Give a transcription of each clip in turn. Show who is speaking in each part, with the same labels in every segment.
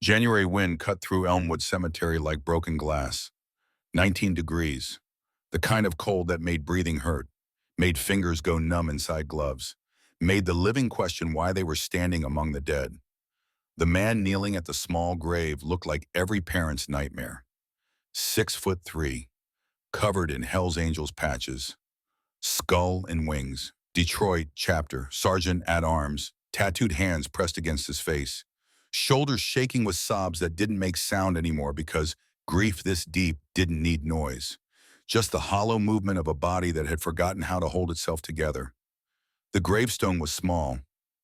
Speaker 1: January wind cut through Elmwood Cemetery like broken glass. 19 degrees. The kind of cold that made breathing hurt, made fingers go numb inside gloves, made the living question why they were standing among the dead. The man kneeling at the small grave looked like every parent's nightmare. 6'3", covered in Hell's Angels patches. Skull and wings. Detroit chapter, sergeant at arms, tattooed hands pressed against his face. Shoulders shaking with sobs that didn't make sound anymore because grief this deep didn't need noise. Just the hollow movement of a body that had forgotten how to hold itself together. The gravestone was small,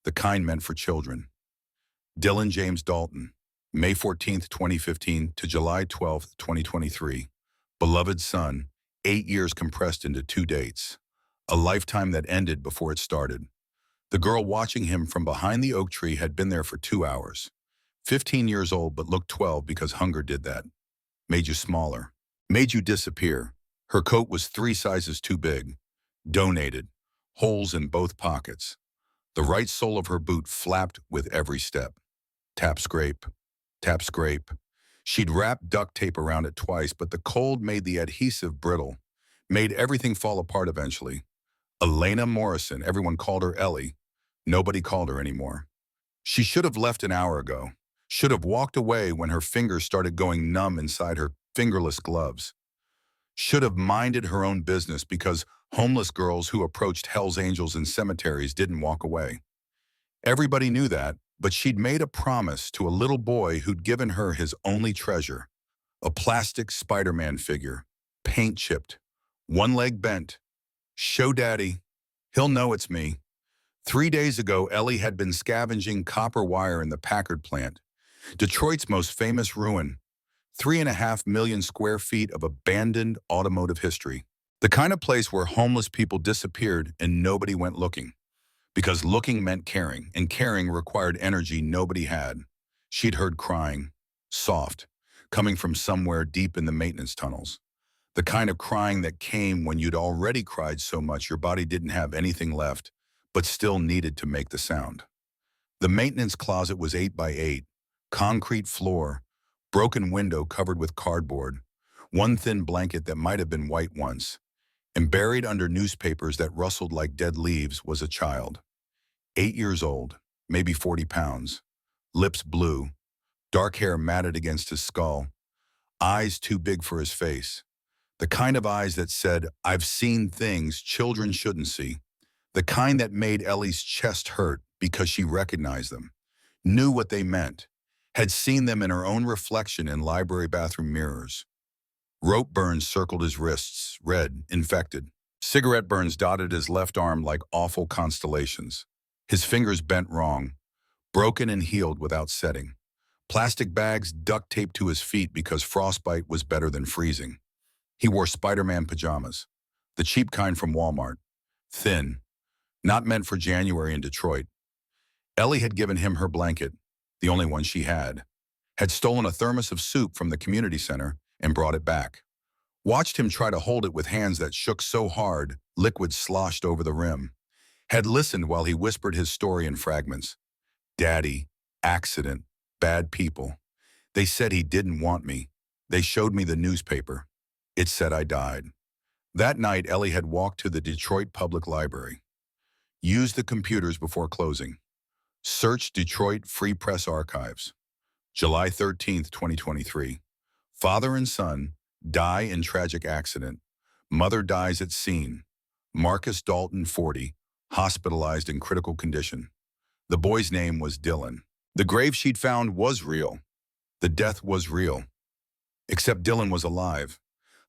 Speaker 1: the kind meant for children. Dylan James Dalton, May 14th, 2015 to July 12th, 2023. Beloved son, 8 years compressed into 2 dates. A lifetime that ended before it started. The girl watching him from behind the oak tree had been there for 2 hours. 15 years old but looked 12 because hunger did that. Made you smaller. Made you disappear. Her coat was 3 sizes too big. Donated. Holes in both pockets. The right sole of her boot flapped with every step. Tap scrape. Tap scrape. She'd wrapped duct tape around it twice, but the cold made the adhesive brittle. Made everything fall apart eventually. Elena Morrison, everyone called her Ellie. Nobody called her anymore. She should have left an hour ago. Should have walked away when her fingers started going numb inside her fingerless gloves. Should have minded her own business because homeless girls who approached Hell's Angels in cemeteries didn't walk away. Everybody knew that, but she'd made a promise to a little boy who'd given her his only treasure. A plastic Spider-Man figure, paint chipped, one leg bent. Show Daddy. He'll know it's me. 3 days ago, Ellie had been scavenging copper wire in the Packard plant, Detroit's most famous ruin. 3.5 million square feet of abandoned automotive history. The kind of place where homeless people disappeared and nobody went looking. Because looking meant caring, and caring required energy nobody had. She'd heard crying, soft, coming from somewhere deep in the maintenance tunnels. The kind of crying that came when you'd already cried so much your body didn't have anything left, but still needed to make the sound. The maintenance closet was 8 by 8, concrete floor, broken window covered with cardboard, one thin blanket that might have been white once, and buried under newspapers that rustled like dead leaves was a child. 8 years old, maybe 40 pounds, lips blue, dark hair matted against his skull, eyes too big for his face. The kind of eyes that said, I've seen things children shouldn't see. The kind that made Ellie's chest hurt because she recognized them, knew what they meant, had seen them in her own reflection in library bathroom mirrors. Rope burns circled his wrists, red, infected. Cigarette burns dotted his left arm like awful constellations. His fingers bent wrong, broken and healed without setting. Plastic bags duct taped to his feet because frostbite was better than freezing. He wore Spider-Man pajamas, the cheap kind from Walmart, thin, not meant for January in Detroit. Ellie had given him her blanket, the only one she had stolen a thermos of soup from the community center and brought it back. Watched him try to hold it with hands that shook so hard, liquid sloshed over the rim. Had listened while he whispered his story in fragments. Daddy, accident, bad people. They said he didn't want me. They showed me the newspaper. It said I died. That night, Ellie had walked to the Detroit Public Library. Used the computers before closing. Searched Detroit Free Press Archives. July 13th, 2023. Father and son die in tragic accident. Mother dies at scene. Marcus Dalton, 40, hospitalized in critical condition. The boy's name was Dylan. The grave she'd found was real. The death was real. Except Dylan was alive.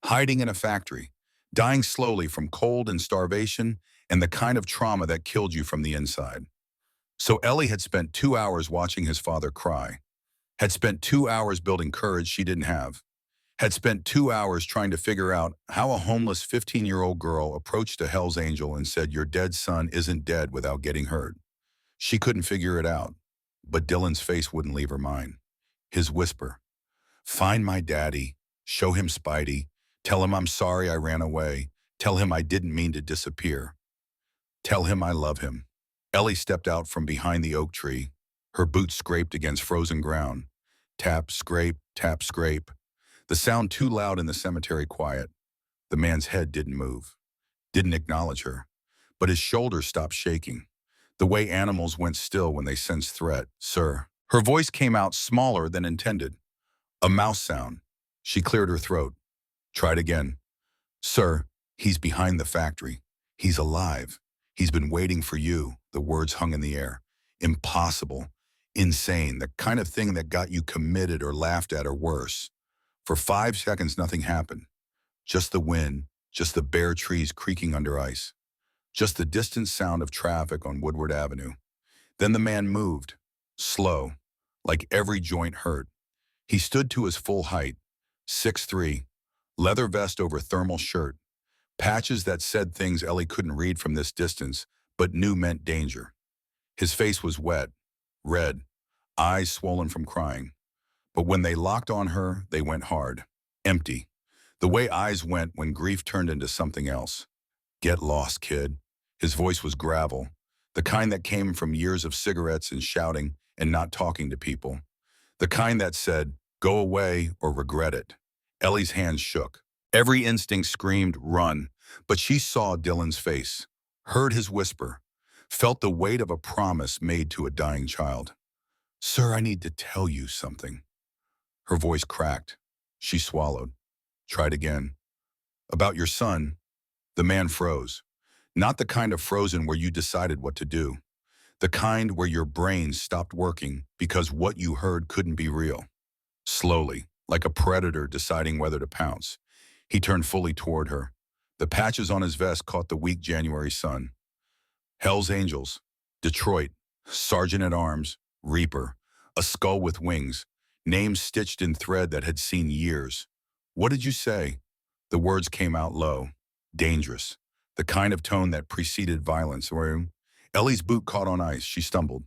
Speaker 1: Hiding in a factory, dying slowly from cold and starvation and the kind of trauma that killed you from the inside. So Ellie had spent 2 hours watching his father cry, had spent 2 hours building courage she didn't have, had spent 2 hours trying to figure out how a homeless 15-year-old girl approached a Hell's Angel and said, your dead son isn't dead without getting hurt. She couldn't figure it out, but Dylan's face wouldn't leave her mind. His whisper, find my daddy, show him Spidey, tell him I'm sorry I ran away, tell him I didn't mean to disappear. Tell him I love him. Ellie stepped out from behind the oak tree. Her boots scraped against frozen ground. Tap, scrape, tap, scrape. The sound too loud in the cemetery quiet. The man's head didn't move, didn't acknowledge her. But his shoulders stopped shaking, the way animals went still when they sense threat. Sir. Her voice came out smaller than intended. A mouse sound. She cleared her throat. Tried again. Sir, he's behind the factory. He's alive. He's been waiting for you. The words hung in the air. Impossible. Insane. The kind of thing that got you committed or laughed at or worse. For 5 seconds, nothing happened. Just the wind, just the bare trees creaking under ice. Just the distant sound of traffic on Woodward Avenue. Then the man moved, slow, like every joint hurt. He stood to his full height, 6'3", leather vest over thermal shirt, patches that said things Ellie couldn't read from this distance, but knew meant danger. His face was wet, red, eyes swollen from crying. But when they locked on her, they went hard, empty. The way eyes went when grief turned into something else. Get lost, kid. His voice was gravel, the kind that came from years of cigarettes and shouting and not talking to people. The kind that said, go away or regret it. Ellie's hands shook. Every instinct screamed, run. But she saw Dylan's face, heard his whisper, felt the weight of a promise made to a dying child. Sir, I need to tell you something. Her voice cracked. She swallowed. Tried again. About your son. The man froze. Not the kind of frozen where you decided what to do. The kind where your brain stopped working because what you heard couldn't be real. Slowly, like a predator deciding whether to pounce, he turned fully toward her. The patches on his vest caught the weak January sun. Hell's Angels, Detroit, Sergeant at Arms, Reaper, a skull with wings, names stitched in thread that had seen years. What did you say? The words came out low. Dangerous. The kind of tone that preceded violence. Ellie's boot caught on ice. She stumbled.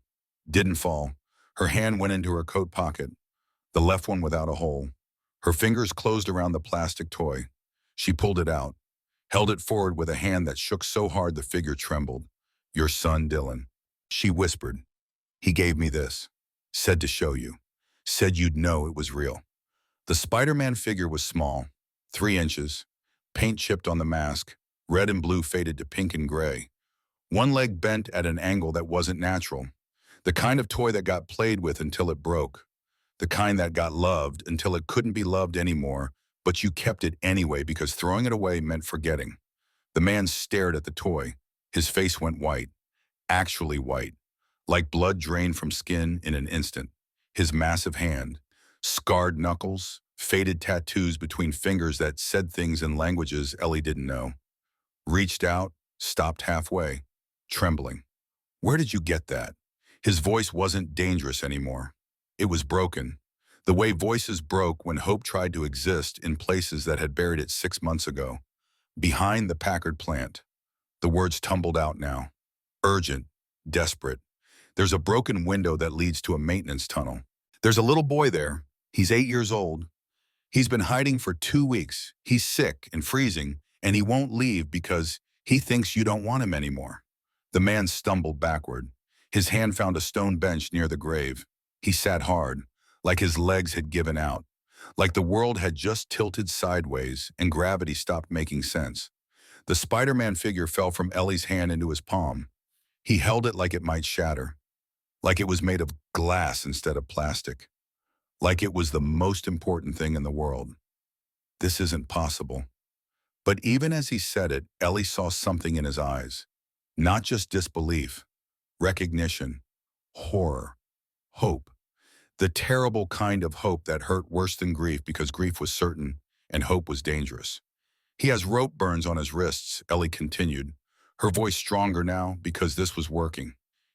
Speaker 1: Didn't fall. Her hand went into her coat pocket, the left one without a hole. Her fingers closed around the plastic toy. She pulled it out, held it forward with a hand that shook so hard the figure trembled. Your son, Dylan. She whispered. He gave me this. Said to show you. Said you'd know it was real. The Spider-Man figure was small, 3 inches, paint chipped on the mask, red and blue faded to pink and gray. One leg bent at an angle that wasn't natural. The kind of toy that got played with until it broke. The kind that got loved until it couldn't be loved anymore, but you kept it anyway because throwing it away meant forgetting. The man stared at the toy. His face went white, actually white, like blood drained from skin in an instant. His massive hand, scarred knuckles, faded tattoos between fingers that said things in languages Ellie didn't know. Reached out, stopped halfway, trembling. Where did you get that? His voice wasn't dangerous anymore. It was broken. The way voices broke when hope tried to exist in places that had buried it 6 months ago. Behind the Packard plant. The words tumbled out now. Urgent, desperate. There's a broken window that leads to a maintenance tunnel. There's a little boy there. He's 8 years old. He's been hiding for 2 weeks. He's sick and freezing, and he won't leave because he thinks you don't want him anymore. The man stumbled backward. His hand found a stone bench near the grave. He sat hard, like his legs had given out, like the world had just tilted sideways and gravity stopped making sense. The Spider-Man figure fell from Ellie's hand into his palm. He held it like it might shatter, like it was made of glass instead of plastic, like it was the most important thing in the world. This isn't possible. But even as he said it, Ellie saw something in his eyes. Not just disbelief, recognition, horror, hope. The terrible kind of hope that hurt worse than grief because grief was certain and hope was dangerous. He has rope burns on his wrists, Ellie continued, her voice stronger now because this was working.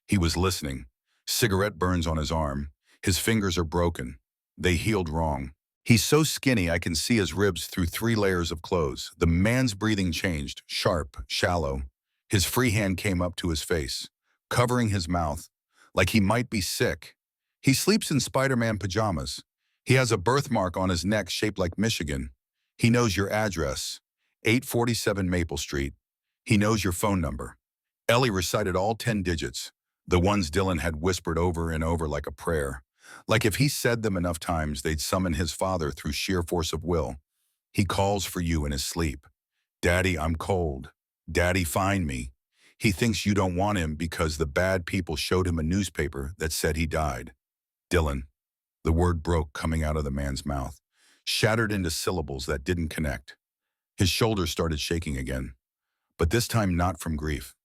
Speaker 1: He was listening. Cigarette burns on his arm. His fingers are broken. They healed wrong. He's so skinny I can see his ribs through 3 layers of clothes. The man's breathing changed, sharp, shallow. His free hand came up to his face, covering his mouth, like he might be sick. He sleeps in Spider-Man pajamas. He has a birthmark on his neck shaped like Michigan. He knows your address, 847 Maple Street. He knows your phone number. Ellie recited all 10 digits, the ones Dylan had whispered over and over like a prayer. Like if he said them enough times, they'd summon his father through sheer force of will. He calls for you in his sleep. Daddy, I'm cold. Daddy, find me. He thinks you don't want him because the bad people showed him a newspaper that said he died. Dylan. The word broke coming out of the man's mouth, shattered into syllables that didn't connect. His shoulders started shaking again, but this time not from grief,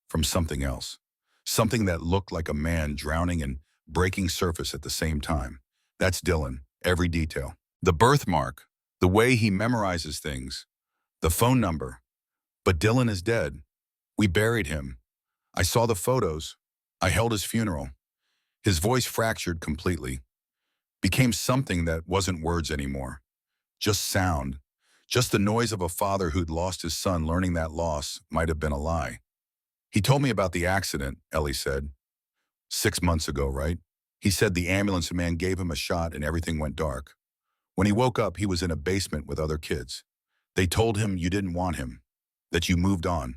Speaker 1: from something else. Something that looked like a man drowning and breaking surface at the same time. That's Dylan, every detail. The birthmark, the way he memorizes things, the phone number. But Dylan is dead. We buried him. I saw the photos. I held his funeral. His voice fractured completely, became something that wasn't words anymore. Just sound. Just the noise of a father who'd lost his son, learning that loss might have been a lie. He told me about the accident, Ellie said. 6 months ago, right? He said the ambulance man gave him a shot and everything went dark. When he woke up, he was in a basement with other kids. They told him you didn't want him, that you moved on.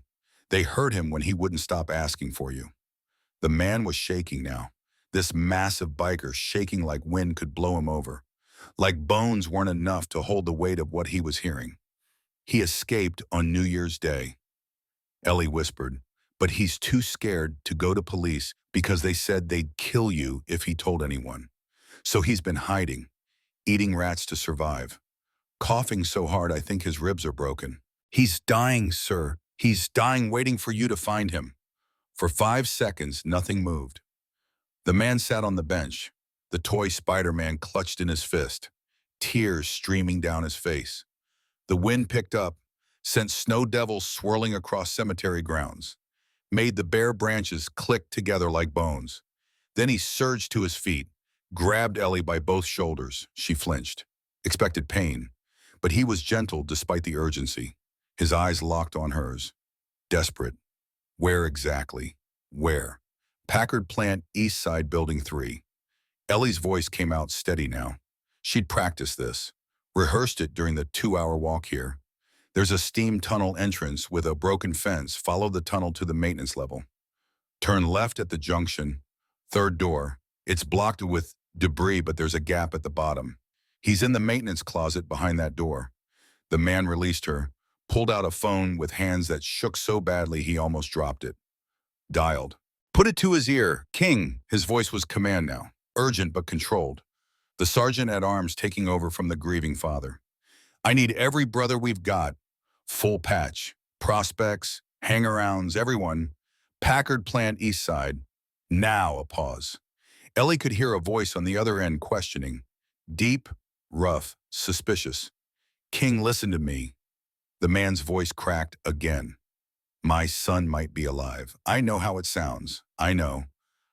Speaker 1: They hurt him when he wouldn't stop asking for you. The man was shaking now. This massive biker shaking like wind could blow him over. Like bones weren't enough to hold the weight of what he was hearing. He escaped on New Year's Day. Ellie whispered, but he's too scared to go to police because they said they'd kill you if he told anyone. So he's been hiding, eating rats to survive, coughing so hard I think his ribs are broken. He's dying, sir. He's dying waiting for you to find him. For 5 seconds, nothing moved. The man sat on the bench, the toy Spider-Man clutched in his fist, tears streaming down his face. The wind picked up, sent snow devils swirling across cemetery grounds, made the bare branches click together like bones. Then he surged to his feet, grabbed Ellie by both shoulders. She flinched, expected pain, but he was gentle despite the urgency. His eyes locked on hers, desperate. Where exactly? Where? Packard Plant, East Side, Building 3. Ellie's voice came out steady now. She'd practiced this, rehearsed it during the 2-hour walk here. There's a steam tunnel entrance with a broken fence. Follow the tunnel to the maintenance level. Turn left at the junction, third door. It's blocked with debris, but there's a gap at the bottom. He's in the maintenance closet behind that door. The man released her, pulled out a phone with hands that shook so badly he almost dropped it. Dialed. Put it to his ear. King. His voice was command now, urgent but controlled. The sergeant at arms taking over from the grieving father. I need every brother we've got. Full patch. Prospects, hang-arounds, everyone. Packard Plant, East Side. Now a pause. Ellie could hear a voice on the other end questioning. Deep, rough, suspicious. King, listen to me. The man's voice cracked again. My son might be alive. I know how it sounds. I know.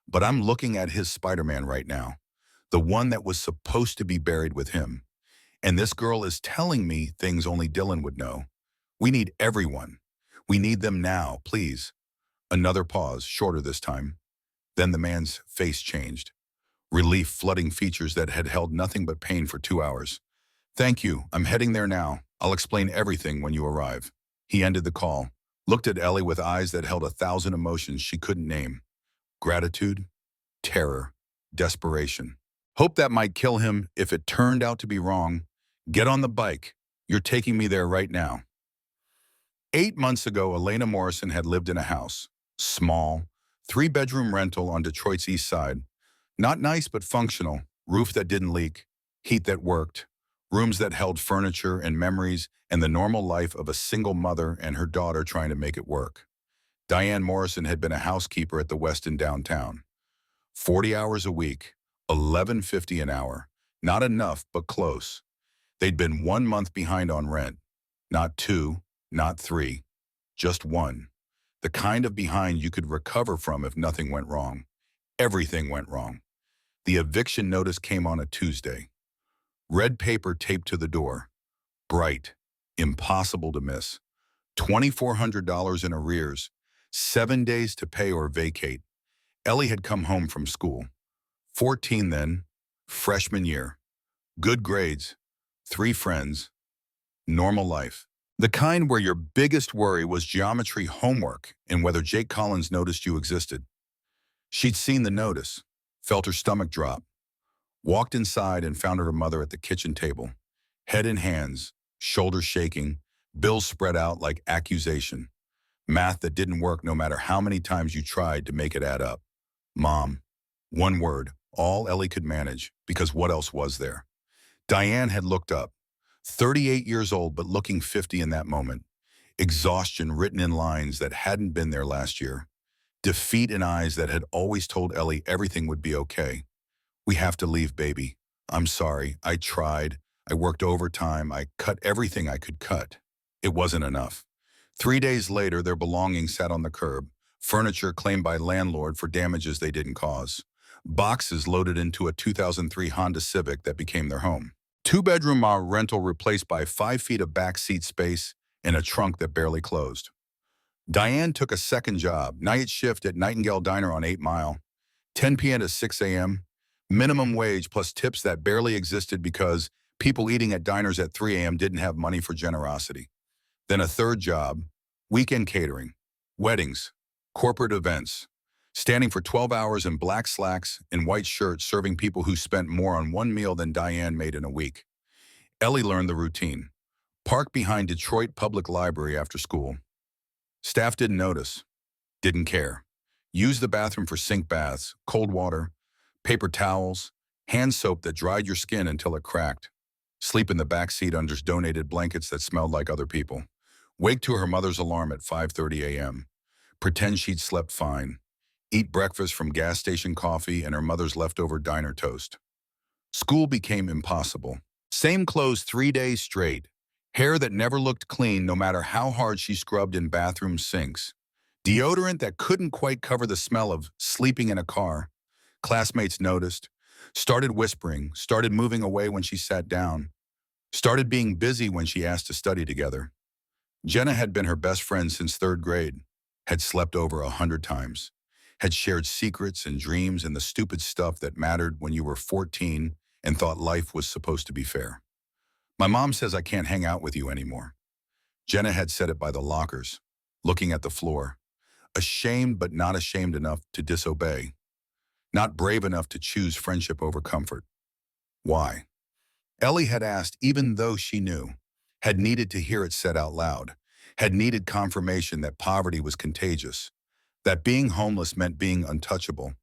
Speaker 1: But I'm looking at his Spider-Man right now. The one that was supposed to be buried with him. And this girl is telling me things only Dylan would know. We need everyone. We need them now, please. Another pause, shorter this time. Then the man's face changed. Relief flooding features that had held nothing but pain for 2 hours. Thank you. I'm heading there now. I'll explain everything when you arrive. He ended the call, looked at Ellie with eyes that held 1,000 emotions she couldn't name. Gratitude, terror, desperation. Hope that might kill him if it turned out to be wrong. Get on the bike. You're taking me there right now. 8 months ago, Elena Morrison had lived in a house. Small, 3-bedroom rental on Detroit's east side. Not nice but functional. Roof that didn't leak. Heat that worked. Rooms that held furniture and memories and the normal life of a single mother and her daughter trying to make it work. Diane Morrison had been a housekeeper at the Westin downtown. 40 hours a week, $11.50 an hour. Not enough, but close. They'd been 1 month behind on rent. Not 2, not 3, just 1. The kind of behind you could recover from if nothing went wrong. Everything went wrong. The eviction notice came on a Tuesday. Red paper taped to the door. Bright. Impossible to miss. $2,400 in arrears. 7 days to pay or vacate. Ellie had come home from school. 14 then. Freshman year. Good grades. 3 friends. Normal life. The kind where your biggest worry was geometry homework and whether Jake Collins noticed you existed. She'd seen the notice. Felt her stomach drop. Walked inside and found her mother at the kitchen table, head in hands, shoulders shaking, bills spread out like accusation. Math that didn't work no matter how many times you tried to make it add up. Mom. One word, all Ellie could manage, because what else was there? Diane had looked up, 38 years old but looking 50 in that moment. Exhaustion written in lines that hadn't been there last year. Defeat in eyes that had always told Ellie everything would be okay. We have to leave, baby. I'm sorry. I tried. I worked overtime. I cut everything I could cut. It wasn't enough. 3 days later, their belongings sat on the curb, furniture claimed by landlord for damages they didn't cause. Boxes loaded into a 2003 Honda Civic that became their home. Two-bedroom rental replaced by 5 feet of backseat space and a trunk that barely closed. Diane took a second job, night shift at Nightingale Diner on 8 Mile, 10 p.m. to 6 a.m., minimum wage plus tips that barely existed because people eating at diners at 3 a.m. didn't have money for generosity. Then a third job, weekend catering, weddings, corporate events, standing for 12 hours in black slacks and white shirts serving people who spent more on one meal than Diane made in a week. Ellie learned the routine. Park behind Detroit Public Library after school. Staff didn't notice, didn't care. Use the bathroom for sink baths, cold water, paper towels, hand soap that dried your skin until it cracked. Sleep in the back seat under donated blankets that smelled like other people. Wake to her mother's alarm at 5:30 a.m. Pretend she'd slept fine. Eat breakfast from gas station coffee and her mother's leftover diner toast. School became impossible. Same clothes 3 days straight. Hair that never looked clean no matter how hard she scrubbed in bathroom sinks. Deodorant that couldn't quite cover the smell of sleeping in a car. Classmates noticed, started whispering, started moving away when she sat down, started being busy when she asked to study together. Jenna had been her best friend since 3rd grade, had slept over 100 times, had shared secrets and dreams and the stupid stuff that mattered when you were 14 and thought life was supposed to be fair. My mom says I can't hang out with you anymore. Jenna had said it by the lockers, looking at the floor, ashamed but not ashamed enough to disobey, not brave enough to choose friendship over comfort. Why? Ellie had asked even though she knew, had needed to hear it said out loud, had needed confirmation that poverty was contagious, that being homeless meant being untouchable.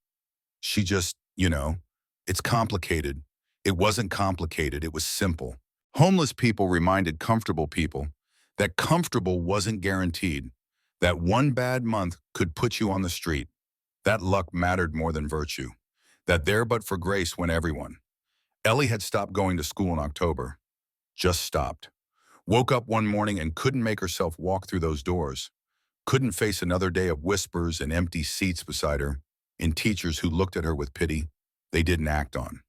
Speaker 1: She just, it's complicated. It wasn't complicated, it was simple. Homeless people reminded comfortable people that comfortable wasn't guaranteed, that one bad month could put you on the street, that luck mattered more than virtue, that there but for grace went everyone. Ellie had stopped going to school in October, just stopped. Woke up one morning and couldn't make herself walk through those doors, couldn't face another day of whispers and empty seats beside her, and teachers who looked at her with pity they didn't act on.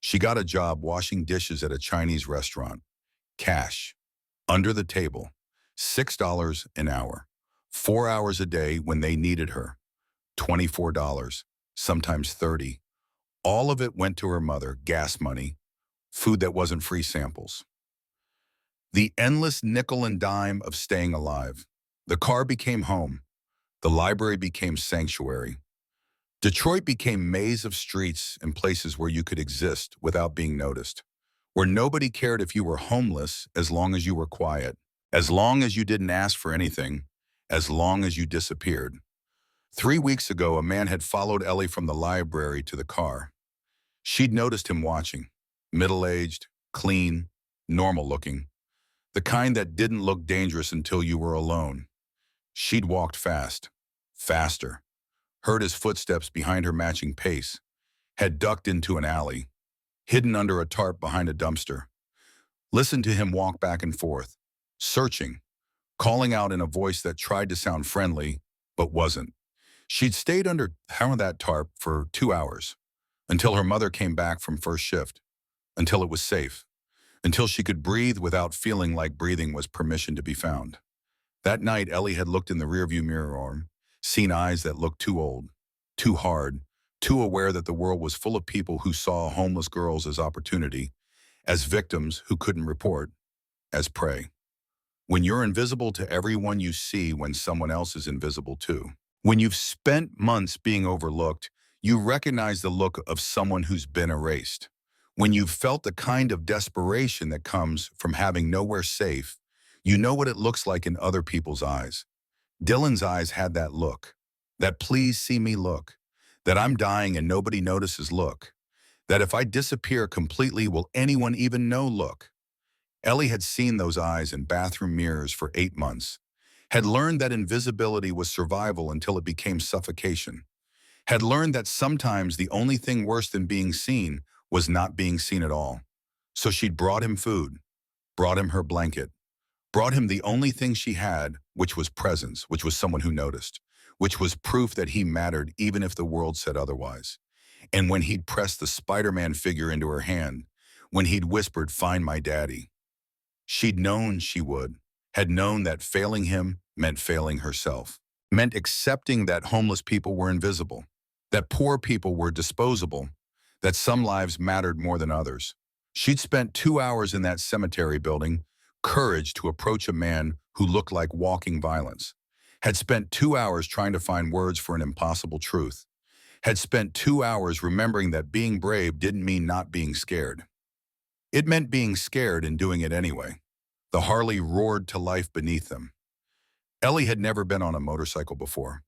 Speaker 1: She got a job washing dishes at a Chinese restaurant. Cash. Under the table. $6 an hour. 4 hours a day when they needed her. $24, sometimes $30. All of it went to her mother, gas money, food that wasn't free samples. The endless nickel and dime of staying alive. The car became home. The library became sanctuary. Detroit became a maze of streets and places where you could exist without being noticed, where nobody cared if you were homeless as long as you were quiet, as long as you didn't ask for anything, as long as you disappeared. 3 weeks ago, a man had followed Ellie from the library to the car. She'd noticed him watching, middle-aged, clean, normal-looking, the kind that didn't look dangerous until you were alone. She'd walked fast, faster, heard his footsteps behind her matching pace, had ducked into an alley, hidden under a tarp behind a dumpster, listened to him walk back and forth, searching, calling out in a voice that tried to sound friendly, but wasn't. She'd stayed under that tarp for 2 hours, until her mother came back from first shift, until it was safe, until she could breathe without feeling like breathing was permission to be found. That night, Ellie had looked in the rearview mirror, seen eyes that looked too old, too hard, too aware that the world was full of people who saw homeless girls as opportunity, as victims who couldn't report, as prey. When you're invisible to everyone you see when someone else is invisible too. When you've spent months being overlooked, you recognize the look of someone who's been erased. When you've felt the kind of desperation that comes from having nowhere safe, you know what it looks like in other people's eyes. Dylan's eyes had that look, that please see me look, that I'm dying and nobody notices look, that if I disappear completely, will anyone even know look. Ellie had seen those eyes in bathroom mirrors for 8 months, had learned that invisibility was survival until it became suffocation, had learned that sometimes the only thing worse than being seen was not being seen at all. So she'd brought him food, brought him her blanket, brought him the only thing she had, which was presence, which was someone who noticed, which was proof that he mattered even if the world said otherwise. And when he'd pressed the Spider-Man figure into her hand, when he'd whispered, "Find my daddy," she'd known she would, had known that failing him meant failing herself, meant accepting that homeless people were invisible, that poor people were disposable, that some lives mattered more than others. She'd spent 2 hours in that cemetery building, courage to approach a man who looked like walking violence, had spent 2 hours trying to find words for an impossible truth, had spent 2 hours remembering that being brave didn't mean not being scared. It meant being scared and doing it anyway. The Harley roared to life beneath them. Ellie had never been on a motorcycle before,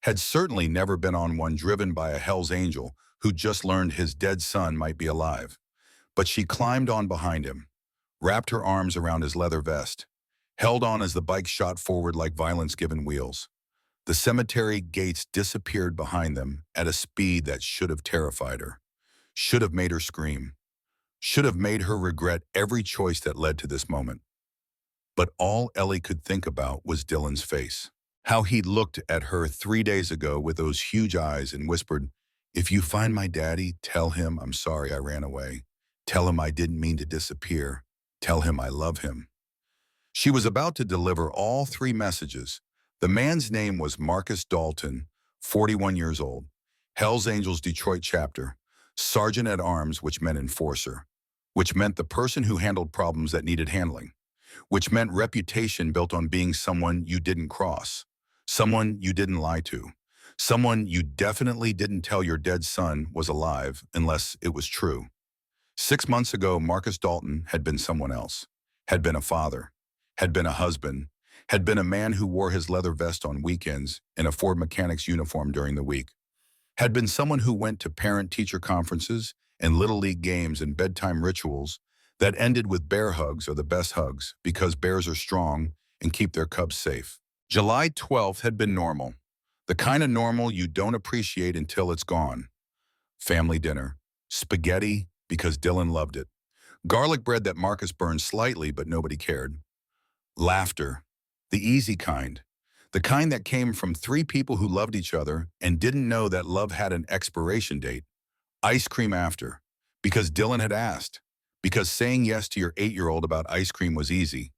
Speaker 1: had certainly never been on one driven by a Hell's Angel who just learned his dead son might be alive. But she climbed on behind him, wrapped her arms around his leather vest, held on as the bike shot forward like violence-given wheels. The cemetery gates disappeared behind them at a speed that should have terrified her, should have made her scream, should have made her regret every choice that led to this moment. But all Ellie could think about was Dylan's face. How he'd looked at her 3 days ago with those huge eyes and whispered, "If you find my daddy, tell him I'm sorry I ran away. Tell him I didn't mean to disappear. Tell him I love him." She was about to deliver all three messages. The man's name was Marcus Dalton, 41 years old, Hell's Angels Detroit chapter, Sergeant at Arms, which meant enforcer, which meant the person who handled problems that needed handling, which meant reputation built on being someone you didn't cross, someone you didn't lie to, someone you definitely didn't tell your dead son was alive unless it was true. 6 months ago, Marcus Dalton had been someone else, had been a father, had been a husband, had been a man who wore his leather vest on weekends and a Ford mechanic's uniform during the week, had been someone who went to parent-teacher conferences and Little League games and bedtime rituals that ended with bear hugs or the best hugs because bears are strong and keep their cubs safe. July 12th had been normal, the kind of normal you don't appreciate until it's gone. Family dinner, spaghetti because Dylan loved it, garlic bread that Marcus burned slightly but nobody cared, laughter, the easy kind, the kind that came from three people who loved each other and didn't know that love had an expiration date, ice cream after, because Dylan had asked, because saying yes to your 8-year-old about ice cream was easy,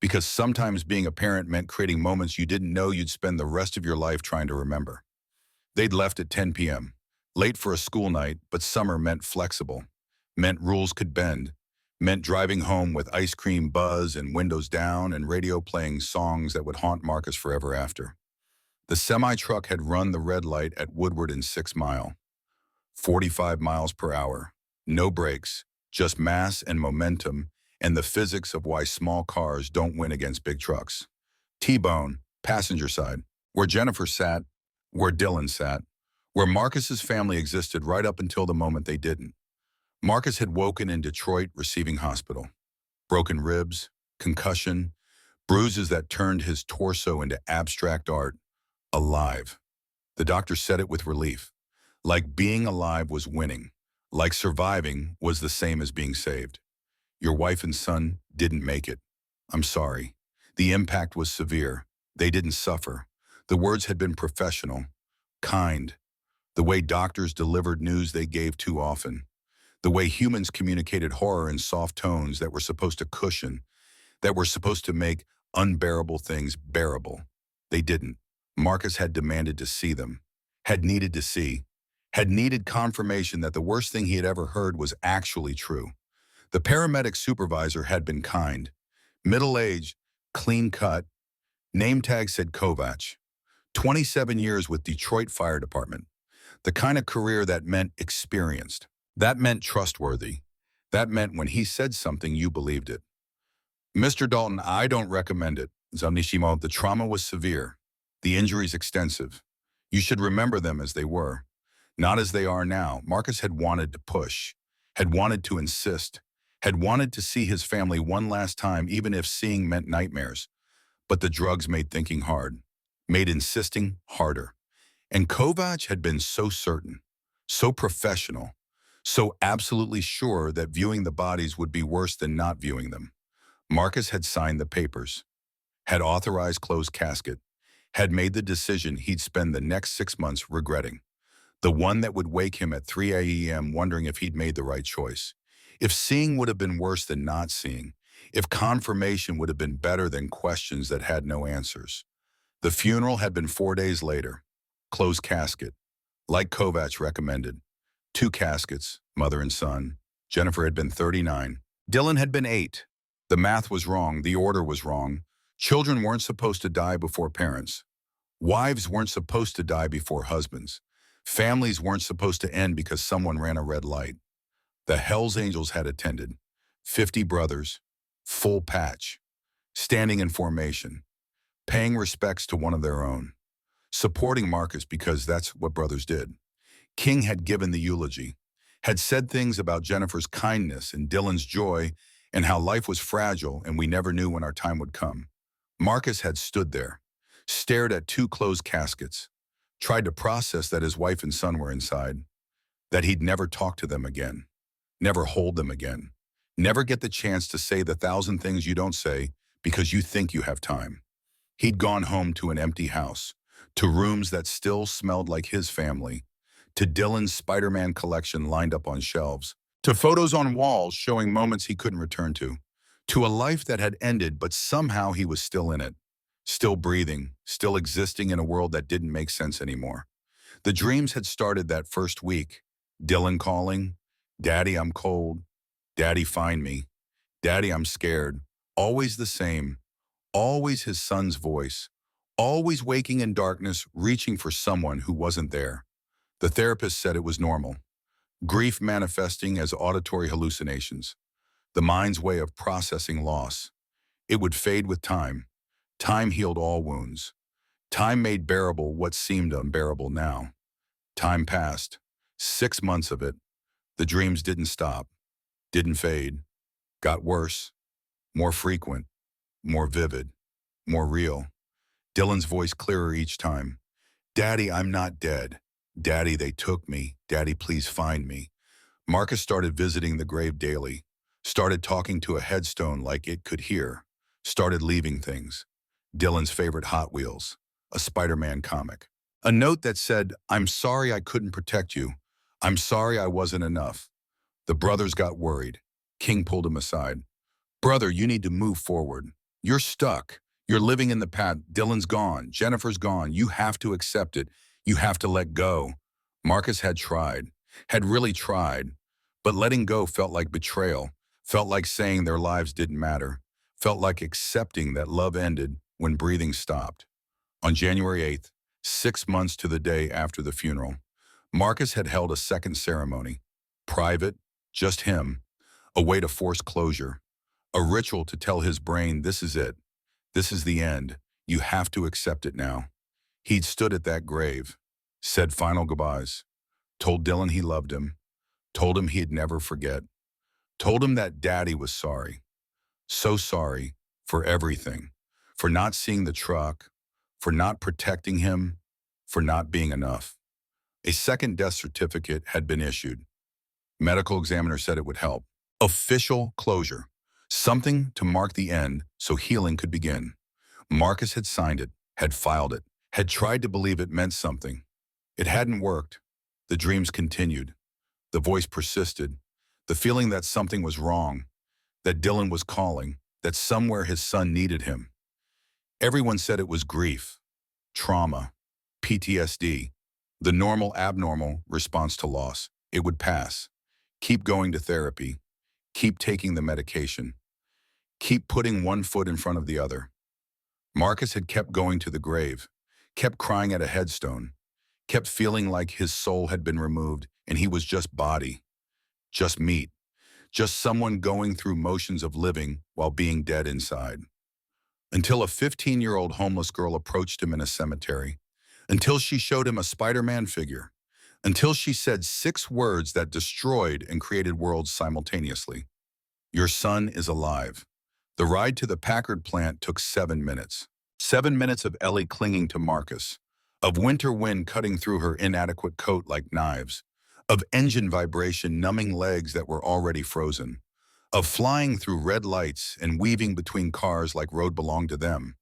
Speaker 1: because sometimes being a parent meant creating moments you didn't know you'd spend the rest of your life trying to remember. They'd left at 10 p.m., late for a school night, but summer meant flexible, meant rules could bend, meant driving home with ice cream buzz and windows down and radio playing songs that would haunt Marcus forever after. The semi-truck had run the red light at Woodward and 6 Mile, 45 miles per hour, no brakes, just mass and momentum and the physics of why small cars don't win against big trucks. T-bone, passenger side, where Jennifer sat, where Dylan sat, where Marcus's family existed right up until the moment they didn't. Marcus had woken in Detroit receiving hospital. Broken ribs, concussion, bruises that turned his torso into abstract art. Alive. The doctor said it with relief. Like being alive was winning. Like surviving was the same as being saved. Your wife and son didn't make it. I'm sorry. The impact was severe. They didn't suffer. The words had been professional, kind. The way doctors delivered news they gave too often. The way humans communicated horror in soft tones that were supposed to cushion, that were supposed to make unbearable things bearable. They didn't. Marcus had demanded to see them, had needed to see, had needed confirmation that the worst thing he had ever heard was actually true. The paramedic supervisor had been kind, middle-aged, clean-cut, name tag said Kovac, 27 years with Detroit Fire Department, the kind of career that meant experienced. That meant trustworthy. That meant when he said something, you believed it. Mr. Dalton, I don't recommend it. Zamnishimo, the trauma was severe. The injuries extensive. You should remember them as they were, not as they are now. Marcus had wanted to push, had wanted to insist, had wanted to see his family one last time, even if seeing meant nightmares. But the drugs made thinking hard, made insisting harder. And Kovac had been so certain, so professional, so absolutely sure that viewing the bodies would be worse than not viewing them. Marcus had signed the papers, had authorized closed casket, had made the decision he'd spend the next 6 months regretting. The one that would wake him at 3 a.m. wondering if he'd made the right choice. If seeing would have been worse than not seeing. If confirmation would have been better than questions that had no answers. The funeral had been 4 days later. Closed casket, like Kovac recommended. 2 caskets, mother and son. Jennifer had been 39. Dylan had been 8. The math was wrong. The order was wrong. Children weren't supposed to die before parents. Wives weren't supposed to die before husbands. Families weren't supposed to end because someone ran a red light. The Hells Angels had attended. 50 brothers, full patch, standing in formation, paying respects to one of their own, supporting Marcus because that's what brothers did. King had given the eulogy, had said things about Jennifer's kindness and Dylan's joy and how life was fragile and we never knew when our time would come. Marcus had stood there, stared at 2 closed caskets, tried to process that his wife and son were inside, that he'd never talk to them again, never hold them again, never get the chance to say the 1,000 things you don't say because you think you have time. He'd gone home to an empty house, to rooms that still smelled like his family, to Dylan's Spider-Man collection lined up on shelves, to photos on walls showing moments he couldn't return to a life that had ended but somehow he was still in it, still breathing, still existing in a world that didn't make sense anymore. The dreams had started that first week. Dylan calling, "Daddy, I'm cold. Daddy, find me. Daddy, I'm scared." Always the same, always his son's voice, always waking in darkness, reaching for someone who wasn't there. The therapist said it was normal. Grief manifesting as auditory hallucinations, the mind's way of processing loss. It would fade with time. Time healed all wounds. Time made bearable what seemed unbearable now. Time passed. 6 months of it. The dreams didn't stop, didn't fade, got worse, more frequent, more vivid, more real. Dylan's voice clearer each time. "Daddy, I'm not dead. Daddy, they took me. Daddy, please find me." Marcus started visiting the grave daily, started talking to a headstone like it could hear, started leaving things. Dylan's favorite Hot Wheels, a Spider-Man comic. A note that said, "I'm sorry I couldn't protect you. I'm sorry I wasn't enough." The brothers got worried. King pulled him aside. "Brother, you need to move forward. You're stuck. You're living in the past. Dylan's gone. Jennifer's gone. You have to accept it. You have to let go." Marcus had tried, had really tried, but letting go felt like betrayal, felt like saying their lives didn't matter, felt like accepting that love ended when breathing stopped. On January 8th, 6 months to the day after the funeral, Marcus had held a second ceremony, private, just him, a way to force closure, a ritual to tell his brain, this is it, this is the end, you have to accept it now. He'd stood at that grave, said final goodbyes, told Dylan he loved him, told him he'd never forget, told him that Daddy was sorry, so sorry for everything, for not seeing the truck, for not protecting him, for not being enough. A second death certificate had been issued. Medical examiner said it would help. Official closure. Something to mark the end so healing could begin. Marcus had signed it, had filed it, had tried to believe it meant something. It hadn't worked. The dreams continued. The voice persisted. The feeling that something was wrong, that Dylan was calling, that somewhere his son needed him. Everyone said it was grief, trauma, PTSD, the normal abnormal response to loss. It would pass. Keep going to therapy. Keep taking the medication. Keep putting one foot in front of the other. Marcus had kept going to the grave, kept crying at a headstone, kept feeling like his soul had been removed and he was just body, just meat, just someone going through motions of living while being dead inside. Until a 15-year-old homeless girl approached him in a cemetery, until she showed him a Spider-Man figure, until she said 6 words that destroyed and created worlds simultaneously. Your son is alive. The ride to the Packard plant took 7 minutes. 7 minutes of Ellie clinging to Marcus, of winter wind cutting through her inadequate coat like knives, of engine vibration numbing legs that were already frozen, of flying through red lights and weaving between cars like road belonged to them,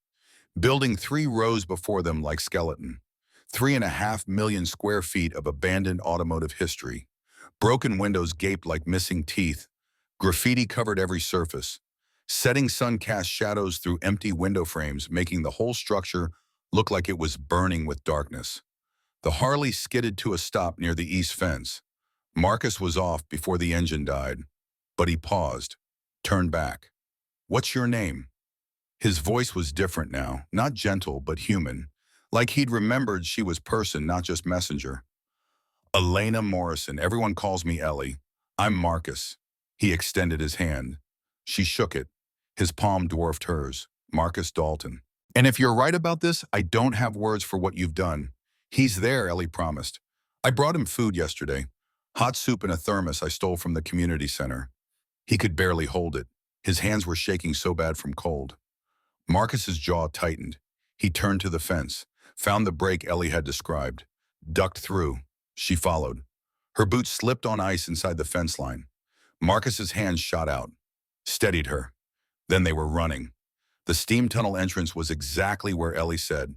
Speaker 1: building 3 rows before them like skeleton, 3.5 million square feet of abandoned automotive history. Broken windows gaped like missing teeth, graffiti covered every surface. Setting sun cast shadows through empty window frames, making the whole structure look like it was burning with darkness. The Harley skidded to a stop near the east fence. Marcus was off before the engine died, but he paused, turned back. "What's your name?" His voice was different now, not gentle but human, like he'd remembered she was person, not just messenger. "Elena Morrison. Everyone calls me Ellie. I'm Marcus." He extended his hand. She shook it. His palm dwarfed hers. "Marcus Dalton. And if you're right about this, I don't have words for what you've done." "He's there," Ellie promised. "I brought him food yesterday. Hot soup in a thermos I stole from the community center." He could barely hold it. His hands were shaking so bad from cold. Marcus's jaw tightened. He turned to the fence, found the break Ellie had described, ducked through. She followed. Her boots slipped on ice inside the fence line. Marcus's hands shot out, steadied her. Then they were running. The steam tunnel entrance was exactly where Ellie said.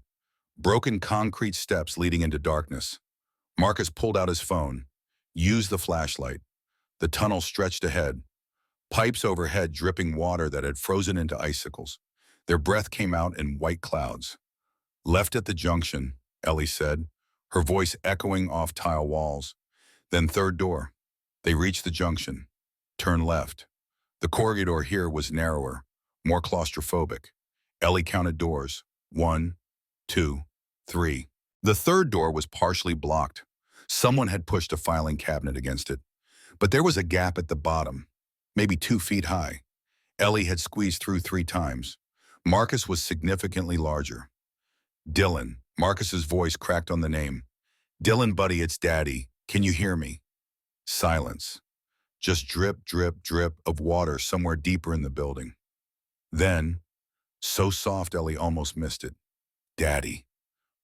Speaker 1: Broken concrete steps leading into darkness. Marcus pulled out his phone, used the flashlight. The tunnel stretched ahead. Pipes overhead dripping water that had frozen into icicles. Their breath came out in white clouds. "Left at the junction," Ellie said, her voice echoing off tile walls. Then third door. They reached the junction. Turn left. The corridor here was narrower, more claustrophobic. Ellie counted doors. 1, 2, 3. The third door was partially blocked. Someone had pushed a filing cabinet against it. But there was a gap at the bottom, maybe 2 feet high. Ellie had squeezed through 3 times. Marcus was significantly larger. "Dylan." Marcus's voice cracked on the name. "Dylan, buddy, it's Daddy. Can you hear me?" Silence. Just drip, drip, drip of water somewhere deeper in the building. Then, so soft Ellie almost missed it. "Daddy."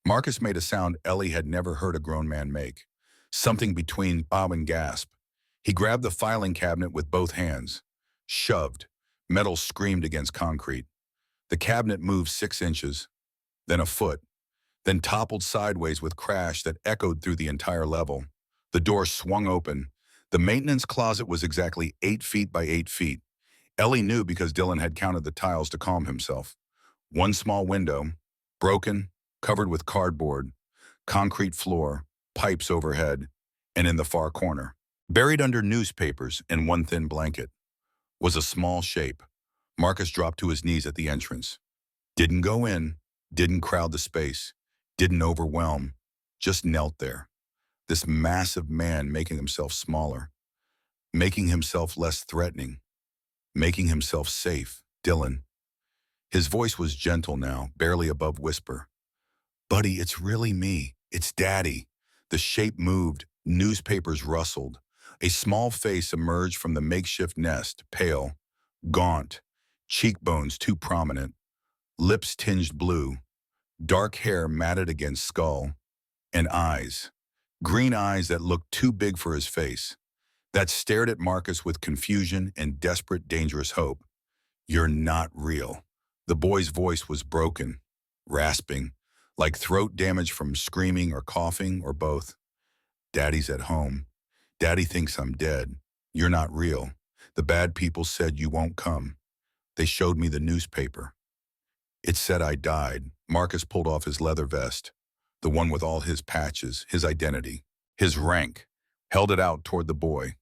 Speaker 1: Marcus made a sound Ellie had never heard a grown man make. Something between bob and gasp. He grabbed the filing cabinet with both hands. Shoved. Metal screamed against concrete. The cabinet moved 6 inches, then a foot, then toppled sideways with crash that echoed through the entire level. The door swung open. The maintenance closet was exactly 8 feet by 8 feet. Ellie knew because Dylan had counted the tiles to calm himself. One small window, broken, covered with cardboard, concrete floor, pipes overhead, and in the far corner, buried under newspapers and one thin blanket, was a small shape. Marcus dropped to his knees at the entrance. Didn't go in, didn't crowd the space, didn't overwhelm, just knelt there. This massive man making himself smaller, making himself less threatening, making himself safe. "Dylan." His voice was gentle now, barely above whisper. "Buddy, it's really me. It's Daddy." The shape moved, newspapers rustled. A small face emerged from the makeshift nest, pale, gaunt, cheekbones too prominent, lips tinged blue, dark hair matted against skull, and eyes, green eyes that looked too big for his face, that stared at Marcus with confusion and desperate, dangerous hope. "You're not real." The boy's voice was broken, rasping, like throat damage from screaming or coughing or both. "Daddy's at home. Daddy thinks I'm dead. You're not real. The bad people said you won't come. They showed me the newspaper. It said I died." Marcus pulled off his leather vest, the one with all his patches, his identity, his rank, held it out toward the boy.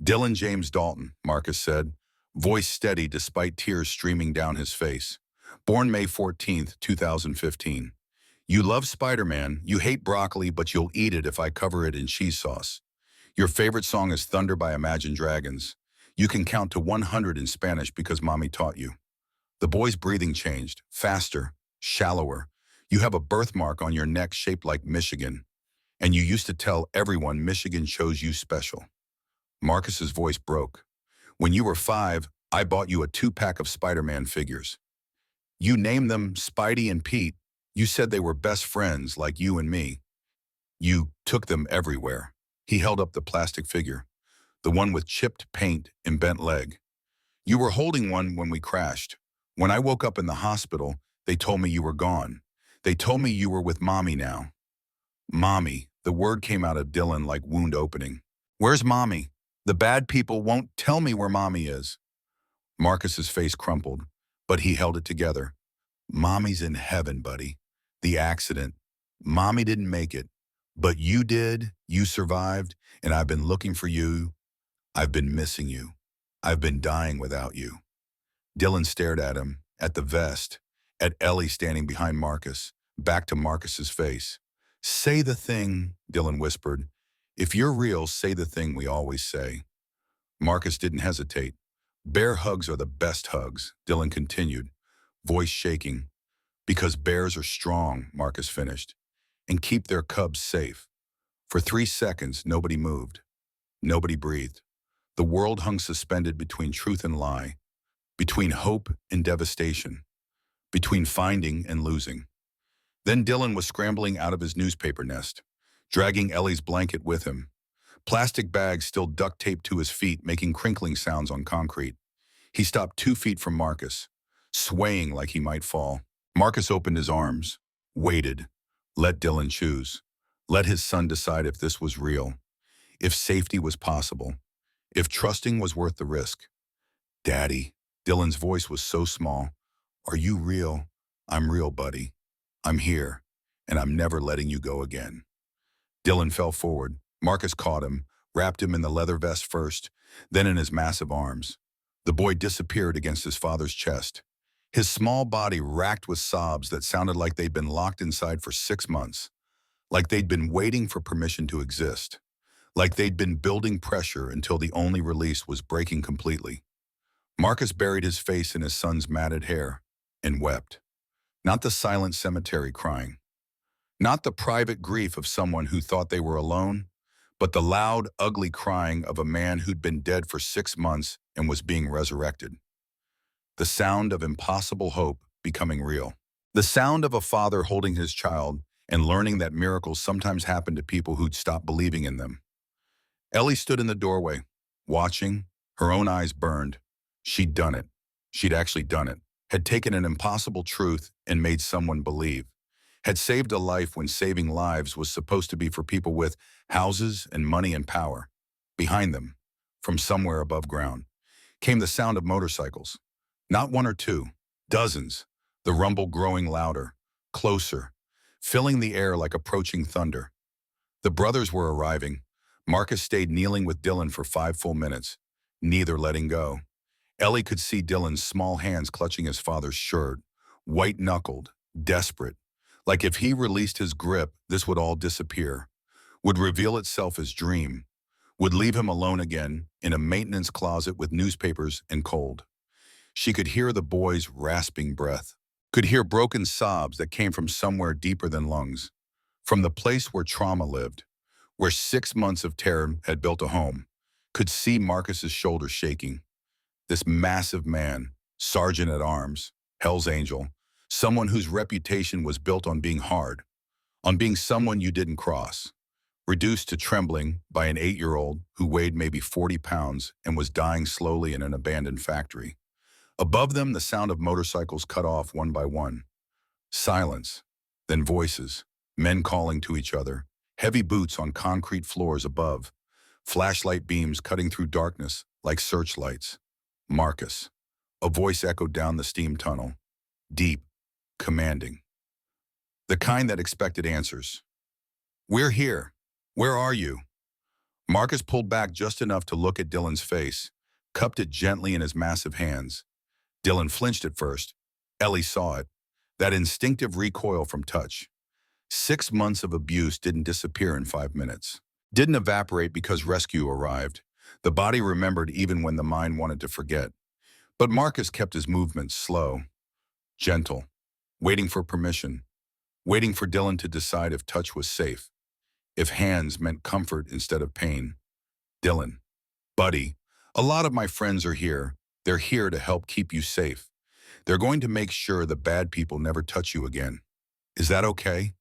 Speaker 1: "Dylan James Dalton," Marcus said, voice steady despite tears streaming down his face. "Born May 14th, 2015. You love Spider-Man, you hate broccoli, but you'll eat it if I cover it in cheese sauce. Your favorite song is Thunder by Imagine Dragons. You can count to 100 in Spanish because mommy taught you. The boy's breathing changed, faster, shallower. You have a birthmark on your neck shaped like Michigan, and you used to tell everyone Michigan chose you special. Marcus's voice broke. When you were 5, I bought you a 2-pack of Spider-Man figures. You named them Spidey and Pete. You said they were best friends like you and me. You took them everywhere. He held up the plastic figure, the one with chipped paint and bent leg. You were holding one when we crashed. When I woke up in the hospital, they told me you were gone. They told me you were with mommy now. Mommy, the word came out of Dylan like wound opening. Where's mommy? The bad people won't tell me where mommy is. Marcus's face crumpled, but he held it together. Mommy's in heaven, buddy. The accident. Mommy didn't make it, but you did. You survived, and I've been looking for you. I've been missing you. I've been dying without you. Dylan stared at him, at the vest, at Ellie standing behind Marcus, back to Marcus's face. Say the thing, Dylan whispered. If you're real, say the thing we always say. Marcus didn't hesitate. Bear hugs are the best hugs, Dylan continued, voice shaking. Because bears are strong, Marcus finished, and keep their cubs safe. For 3 seconds, nobody moved. Nobody breathed. The world hung suspended between truth and lie, between hope and devastation, between finding and losing. Then Dylan was scrambling out of his newspaper nest, dragging Ellie's blanket with him. Plastic bags still duct taped to his feet, making crinkling sounds on concrete. He stopped 2 feet from Marcus, swaying like he might fall. Marcus opened his arms, waited, let Dylan choose. Let his son decide if this was real, if safety was possible, if trusting was worth the risk. Daddy, Dylan's voice was so small. Are you real? I'm real, buddy. I'm here, and I'm never letting you go again. Dylan fell forward. Marcus caught him, wrapped him in the leather vest first, then in his massive arms. The boy disappeared against his father's chest, his small body racked with sobs that sounded like they'd been locked inside for 6 months, like they'd been waiting for permission to exist, like they'd been building pressure until the only release was breaking completely. Marcus buried his face in his son's matted hair and wept. Not the silent cemetery crying, not the private grief of someone who thought they were alone, but the loud, ugly crying of a man who'd been dead for 6 months and was being resurrected. The sound of impossible hope becoming real. The sound of a father holding his child and learning that miracles sometimes happen to people who'd stopped believing in them. Ellie stood in the doorway, watching, her own eyes burned. She'd done it. She'd actually done it. Had taken an impossible truth and made someone believe. Had saved a life when saving lives was supposed to be for people with houses and money and power. Behind them, from somewhere above ground, came the sound of motorcycles. Not 1 or 2, dozens, the rumble growing louder, closer, filling the air like approaching thunder. The brothers were arriving. Marcus stayed kneeling with Dylan for 5 full minutes, neither letting go. Ellie could see Dylan's small hands clutching his father's shirt, white-knuckled, desperate, like if he released his grip, this would all disappear, would reveal itself as dream, would leave him alone again in a maintenance closet with newspapers and cold. She could hear the boy's rasping breath, could hear broken sobs that came from somewhere deeper than lungs, from the place where trauma lived, where 6 months of terror had built a home, could see Marcus's shoulders shaking. This massive man, sergeant at arms, Hell's Angel, someone whose reputation was built on being hard, on being someone you didn't cross, reduced to trembling by an 8-year-old who weighed maybe 40 pounds and was dying slowly in an abandoned factory. Above them, the sound of motorcycles cut off one by one. Silence, then voices, men calling to each other, heavy boots on concrete floors above, flashlight beams cutting through darkness like searchlights. Marcus. A voice echoed down the steam tunnel, deep, commanding. The kind that expected answers. We're here. Where are you? Marcus pulled back just enough to look at Dylan's face, cupped it gently in his massive hands. Dylan flinched at first. Ellie saw it, that instinctive recoil from touch. 6 months of abuse didn't disappear in 5 minutes. Didn't evaporate because rescue arrived. The body remembered even when the mind wanted to forget. But Marcus kept his movements slow, gentle, waiting for permission, waiting for Dylan to decide if touch was safe, if hands meant comfort instead of pain. Dylan, buddy, a lot of my friends are here. They're here to help keep you safe. They're going to make sure the bad people never touch you again. Is that okay?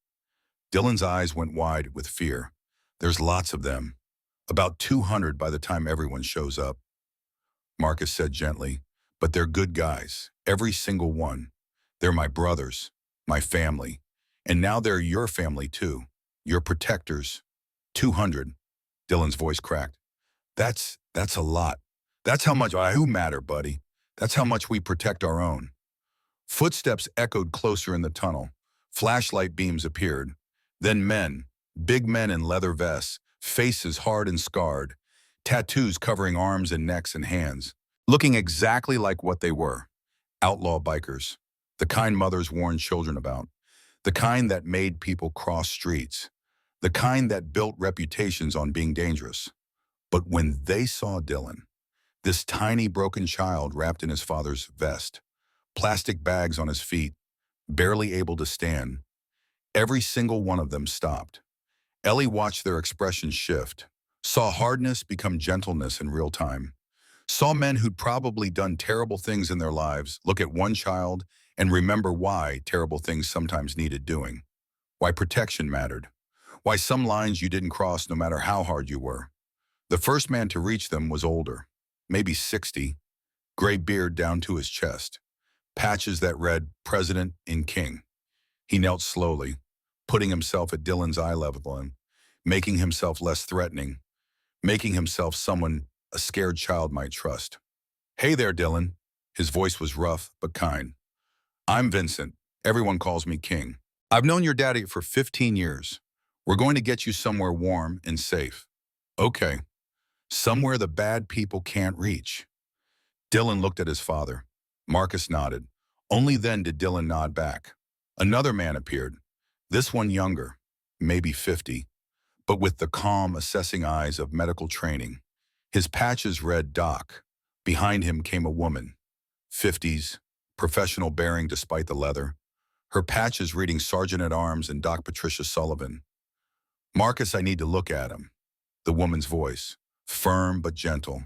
Speaker 1: Dylan's eyes went wide with fear. There's lots of them. About 200 by the time everyone shows up. Marcus said gently, but they're good guys, every single one. They're my brothers, my family. And now they're your family too. Your protectors. 200. Dylan's voice cracked. That's a lot. That's how much I who matter, buddy. That's how much we protect our own. Footsteps echoed closer in the tunnel. Flashlight beams appeared. Then men, big men in leather vests, faces hard and scarred, tattoos covering arms and necks and hands, looking exactly like what they were, outlaw bikers, the kind mothers warned children about, the kind that made people cross streets, the kind that built reputations on being dangerous. But when they saw Dylan, this tiny broken child wrapped in his father's vest, plastic bags on his feet, barely able to stand, every single one of them stopped. Ellie watched their expressions shift, saw hardness become gentleness in real time, saw men who'd probably done terrible things in their lives look at one child and remember why terrible things sometimes needed doing, why protection mattered, why some lines you didn't cross no matter how hard you were. The first man to reach them was older, maybe 60, gray beard down to his chest, patches that read President in King. He knelt slowly, putting himself at Dylan's eye level and making himself less threatening, making himself someone a scared child might trust. Hey there, Dylan. His voice was rough but kind. I'm Vincent. Everyone calls me King. I've known your daddy for 15 years. We're going to get you somewhere warm and safe. Okay. Somewhere the bad people can't reach. Dylan looked at his father. Marcus nodded. Only then did Dylan nod back. Another man appeared, this one younger, maybe 50, but with the calm, assessing eyes of medical training. His patches read Doc. Behind him came a woman, 50s, professional bearing despite the leather, her patches reading Sergeant at Arms and Doc Patricia Sullivan. Marcus, I need to look at him. The woman's voice, firm but gentle,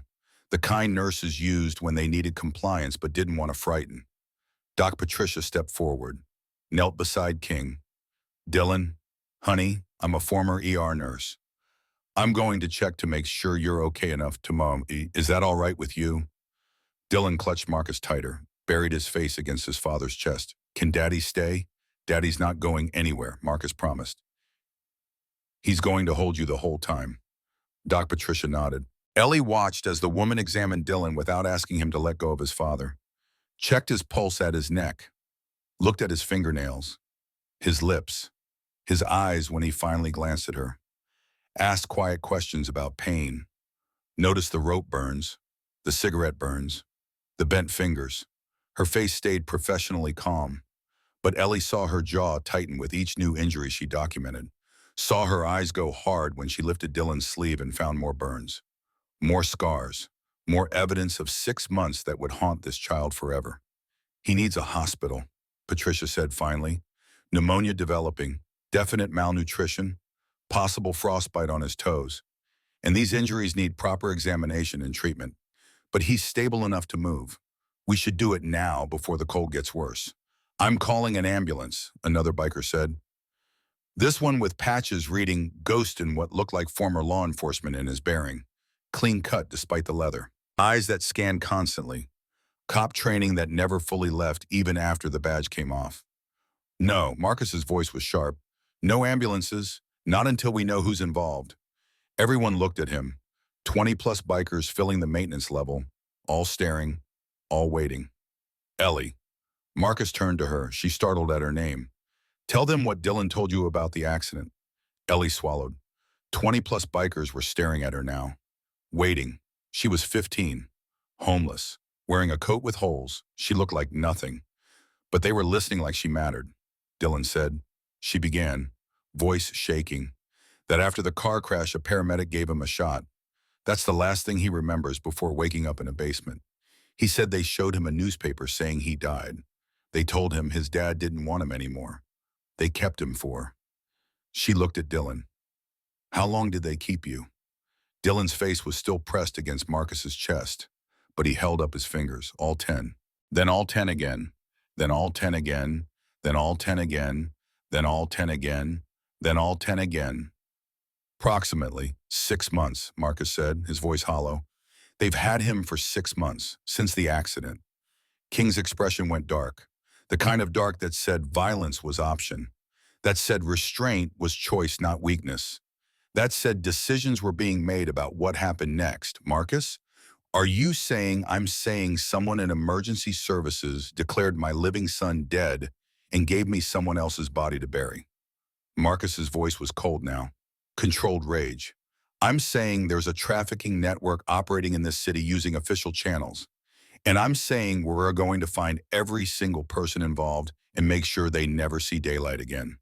Speaker 1: the kind nurses used when they needed compliance but didn't want to frighten. Doc Patricia stepped forward, knelt beside King. Dylan, honey, I'm a former ER nurse. I'm going to check to make sure you're okay enough to mom. Is that all right with you? Dylan clutched Marcus tighter, buried his face against his father's chest. Can Daddy stay? Daddy's not going anywhere, Marcus promised. He's going to hold you the whole time. Doc Patricia nodded. Ellie watched as the woman examined Dylan without asking him to let go of his father, checked his pulse at his neck, looked at his fingernails, his lips, his eyes when he finally glanced at her, asked quiet questions about pain, noticed the rope burns, the cigarette burns, the bent fingers. Her face stayed professionally calm, but Ellie saw her jaw tighten with each new injury she documented, saw her eyes go hard when she lifted Dylan's sleeve and found more burns, more scars, more evidence of 6 months that would haunt this child forever. He needs a hospital, Patricia said finally. Pneumonia developing, definite malnutrition, possible frostbite on his toes. And these injuries need proper examination and treatment. But he's stable enough to move. We should do it now before the cold gets worse. I'm calling an ambulance, another biker said. This one with patches reading Ghost in what looked like former law enforcement in his bearing. Clean cut despite the leather. Eyes that scanned constantly. Cop training that never fully left even after the badge came off. No, Marcus's voice was sharp. No ambulances, not until we know who's involved. Everyone looked at him. 20-plus bikers filling the maintenance level, all staring, all waiting. Ellie. Marcus turned to her. She startled at her name. Tell them what Dylan told you about the accident. Ellie swallowed. 20-plus bikers were staring at her now. Waiting. She was 15. Homeless. Wearing a coat with holes. She looked like nothing. But they were listening like she mattered. Dylan said. She began, voice shaking, that after the car crash a paramedic gave him a shot. That's the last thing he remembers before waking up in a basement. He said they showed him a newspaper saying he died. They told him his dad didn't want him anymore. They kept him for. She looked at Dylan. How long did they keep you? Dylan's face was still pressed against Marcus's chest, but he held up his fingers, all 10. Then all 10 again. Then all 10 again. Then all 10 again. Then all 10 again. Then all 10 again. Approximately 6 months, Marcus said, his voice hollow. They've had him for 6 months, since the accident. King's expression went dark, the kind of dark that said violence was option, that said restraint was choice, not weakness, that said decisions were being made about what happened next. Marcus, are you saying I'm saying someone in emergency services declared my living son dead and gave me someone else's body to bury? Marcus's voice was cold now, controlled rage. I'm saying there's a trafficking network operating in this city using official channels. And I'm saying we're going to find every single person involved and make sure they never see daylight again.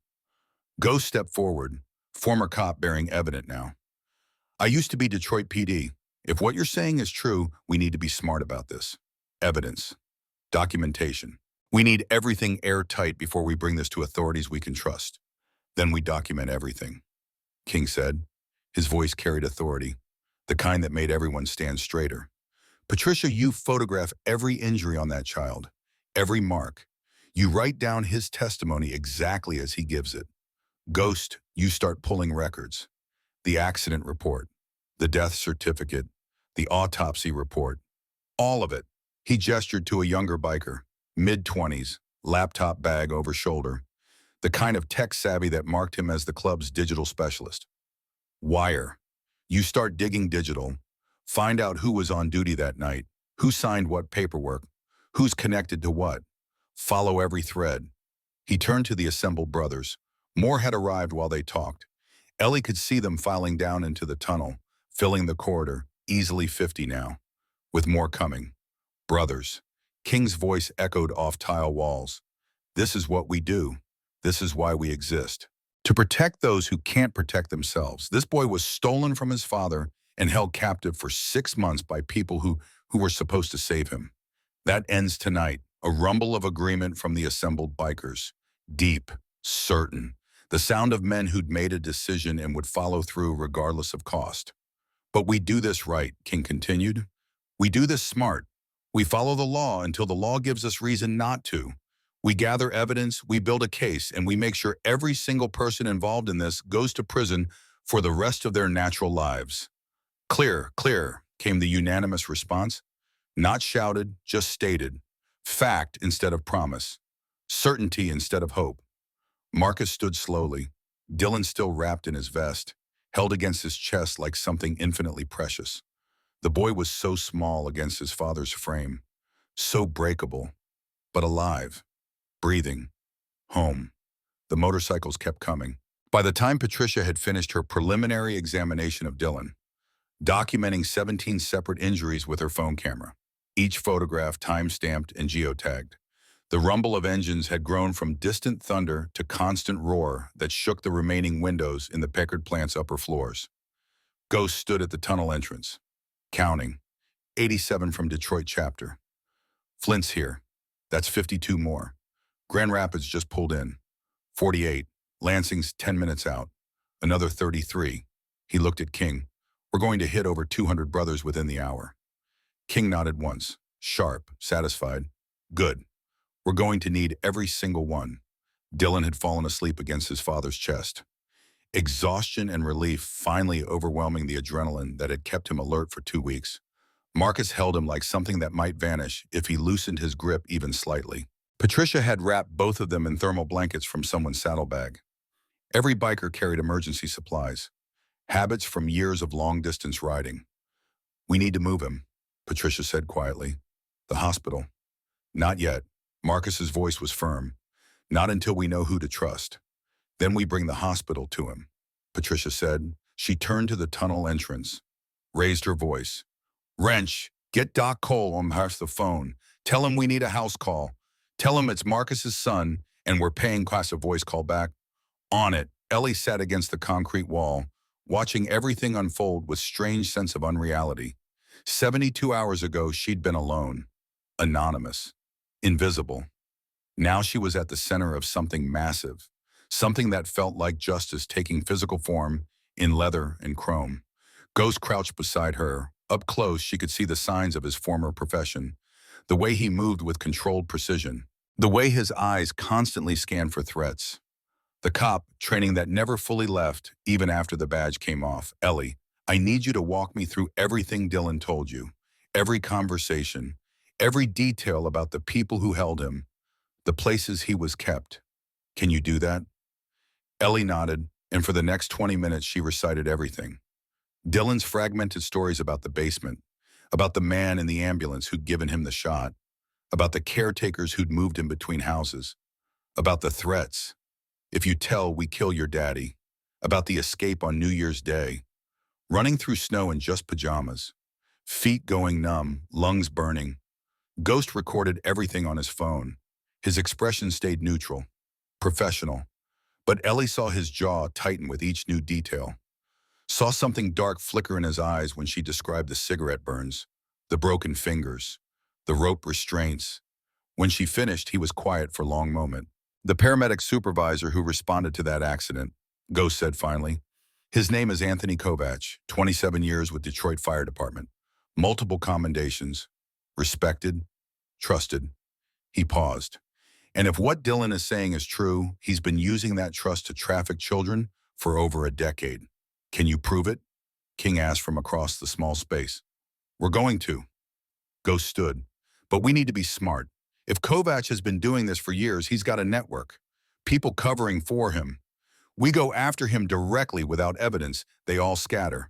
Speaker 1: Go step forward, former cop bearing evidence now. I used to be Detroit PD. If what you're saying is true, we need to be smart about this. Evidence. Documentation. We need everything airtight before we bring this to authorities we can trust. Then we document everything. King said. His voice carried authority, the kind that made everyone stand straighter. Patricia, you photograph every injury on that child, every mark. You write down his testimony exactly as he gives it. Ghost, you start pulling records. The accident report, the death certificate, the autopsy report, all of it. He gestured to a younger biker, mid-20s, laptop bag over shoulder, the kind of tech-savvy that marked him as the club's digital specialist. Wire. You start digging digital. Find out who was on duty that night, who signed what paperwork, who's connected to what. Follow every thread. He turned to the assembled brothers. More had arrived while they talked. Ellie could see them filing down into the tunnel, filling the corridor, easily 50 now, with more coming. Brothers. King's voice echoed off tile walls. This is what we do. This is why we exist. To protect those who can't protect themselves. This boy was stolen from his father and held captive for 6 months by people who were supposed to save him. That ends tonight. A rumble of agreement from the assembled bikers. Deep, certain. The sound of men who'd made a decision and would follow through regardless of cost. But we do this right, King continued. We do this smart. We follow the law until the law gives us reason not to. We gather evidence, we build a case, and we make sure every single person involved in this goes to prison for the rest of their natural lives. Clear, clear, came the unanimous response. Not shouted, just stated. Fact instead of promise. Certainty instead of hope. Marcus stood slowly, Dylan still wrapped in his vest, held against his chest like something infinitely precious. The boy was so small against his father's frame, so breakable, but alive, breathing, home. The motorcycles kept coming. By the time Patricia had finished her preliminary examination of Dylan, documenting 17 separate injuries with her phone camera, each photograph time-stamped and geotagged, the rumble of engines had grown from distant thunder to constant roar that shook the remaining windows in the Packard plant's upper floors. Ghost stood at the tunnel entrance, counting. 87 from Detroit chapter. Flint's here. That's 52 more. Grand Rapids just pulled in. 48. Lansing's 10 minutes out. Another 33. He looked at King. We're going to hit over 200 brothers within the hour. King nodded once, sharp, satisfied. Good. We're going to need every single one. Dylan had fallen asleep against his father's chest. Exhaustion and relief finally overwhelming the adrenaline that had kept him alert for 2 weeks. Marcus held him like something that might vanish if he loosened his grip even slightly. Patricia had wrapped both of them in thermal blankets from someone's saddlebag. Every biker carried emergency supplies, habits from years of long-distance riding. We need to move him, Patricia said quietly. The hospital. Not yet. Marcus's voice was firm. Not until we know who to trust. Then we bring the hospital to him, Patricia said. She turned to the tunnel entrance, raised her voice. Wrench, get Doc Cole on the phone. Tell him we need a house call. Tell him it's Marcus's son and we're paying class. A voice called back. On it. Ellie sat against the concrete wall, watching everything unfold with strange sense of unreality. 72 hours ago, she'd been alone, anonymous, invisible. Now she was at the center of something massive, something that felt like justice taking physical form in leather and chrome. Ghost crouched beside her. Up close, she could see the signs of his former profession, the way he moved with controlled precision, the way his eyes constantly scanned for threats. The cop, training that never fully left, even after the badge came off. Ellie, I need you to walk me through everything Dylan told you. Every conversation, every detail about the people who held him, the places he was kept. Can you do that? Ellie nodded, and for the next 20 minutes she recited everything. Dylan's fragmented stories about the basement, about the man in the ambulance who'd given him the shot, about the caretakers who'd moved him between houses, about the threats. If you tell, we kill your daddy. About the escape on New Year's Day. Running through snow in just pajamas. Feet going numb, lungs burning. Ghost recorded everything on his phone. His expression stayed neutral, professional. But Ellie saw his jaw tighten with each new detail. Saw something dark flicker in his eyes when she described the cigarette burns, the broken fingers, the rope restraints. When she finished, he was quiet for a long moment. The paramedic supervisor who responded to that accident, Ghost said finally. His name is Anthony Kovach, 27 years with Detroit Fire Department. Multiple commendations. Respected, trusted. He paused. And if what Dylan is saying is true, he's been using that trust to traffic children for over a decade. Can you prove it? King asked from across the small space. We're going to. Ghost stood. But we need to be smart. If Kovach has been doing this for years, he's got a network. People covering for him. We go after him directly without evidence. They all scatter.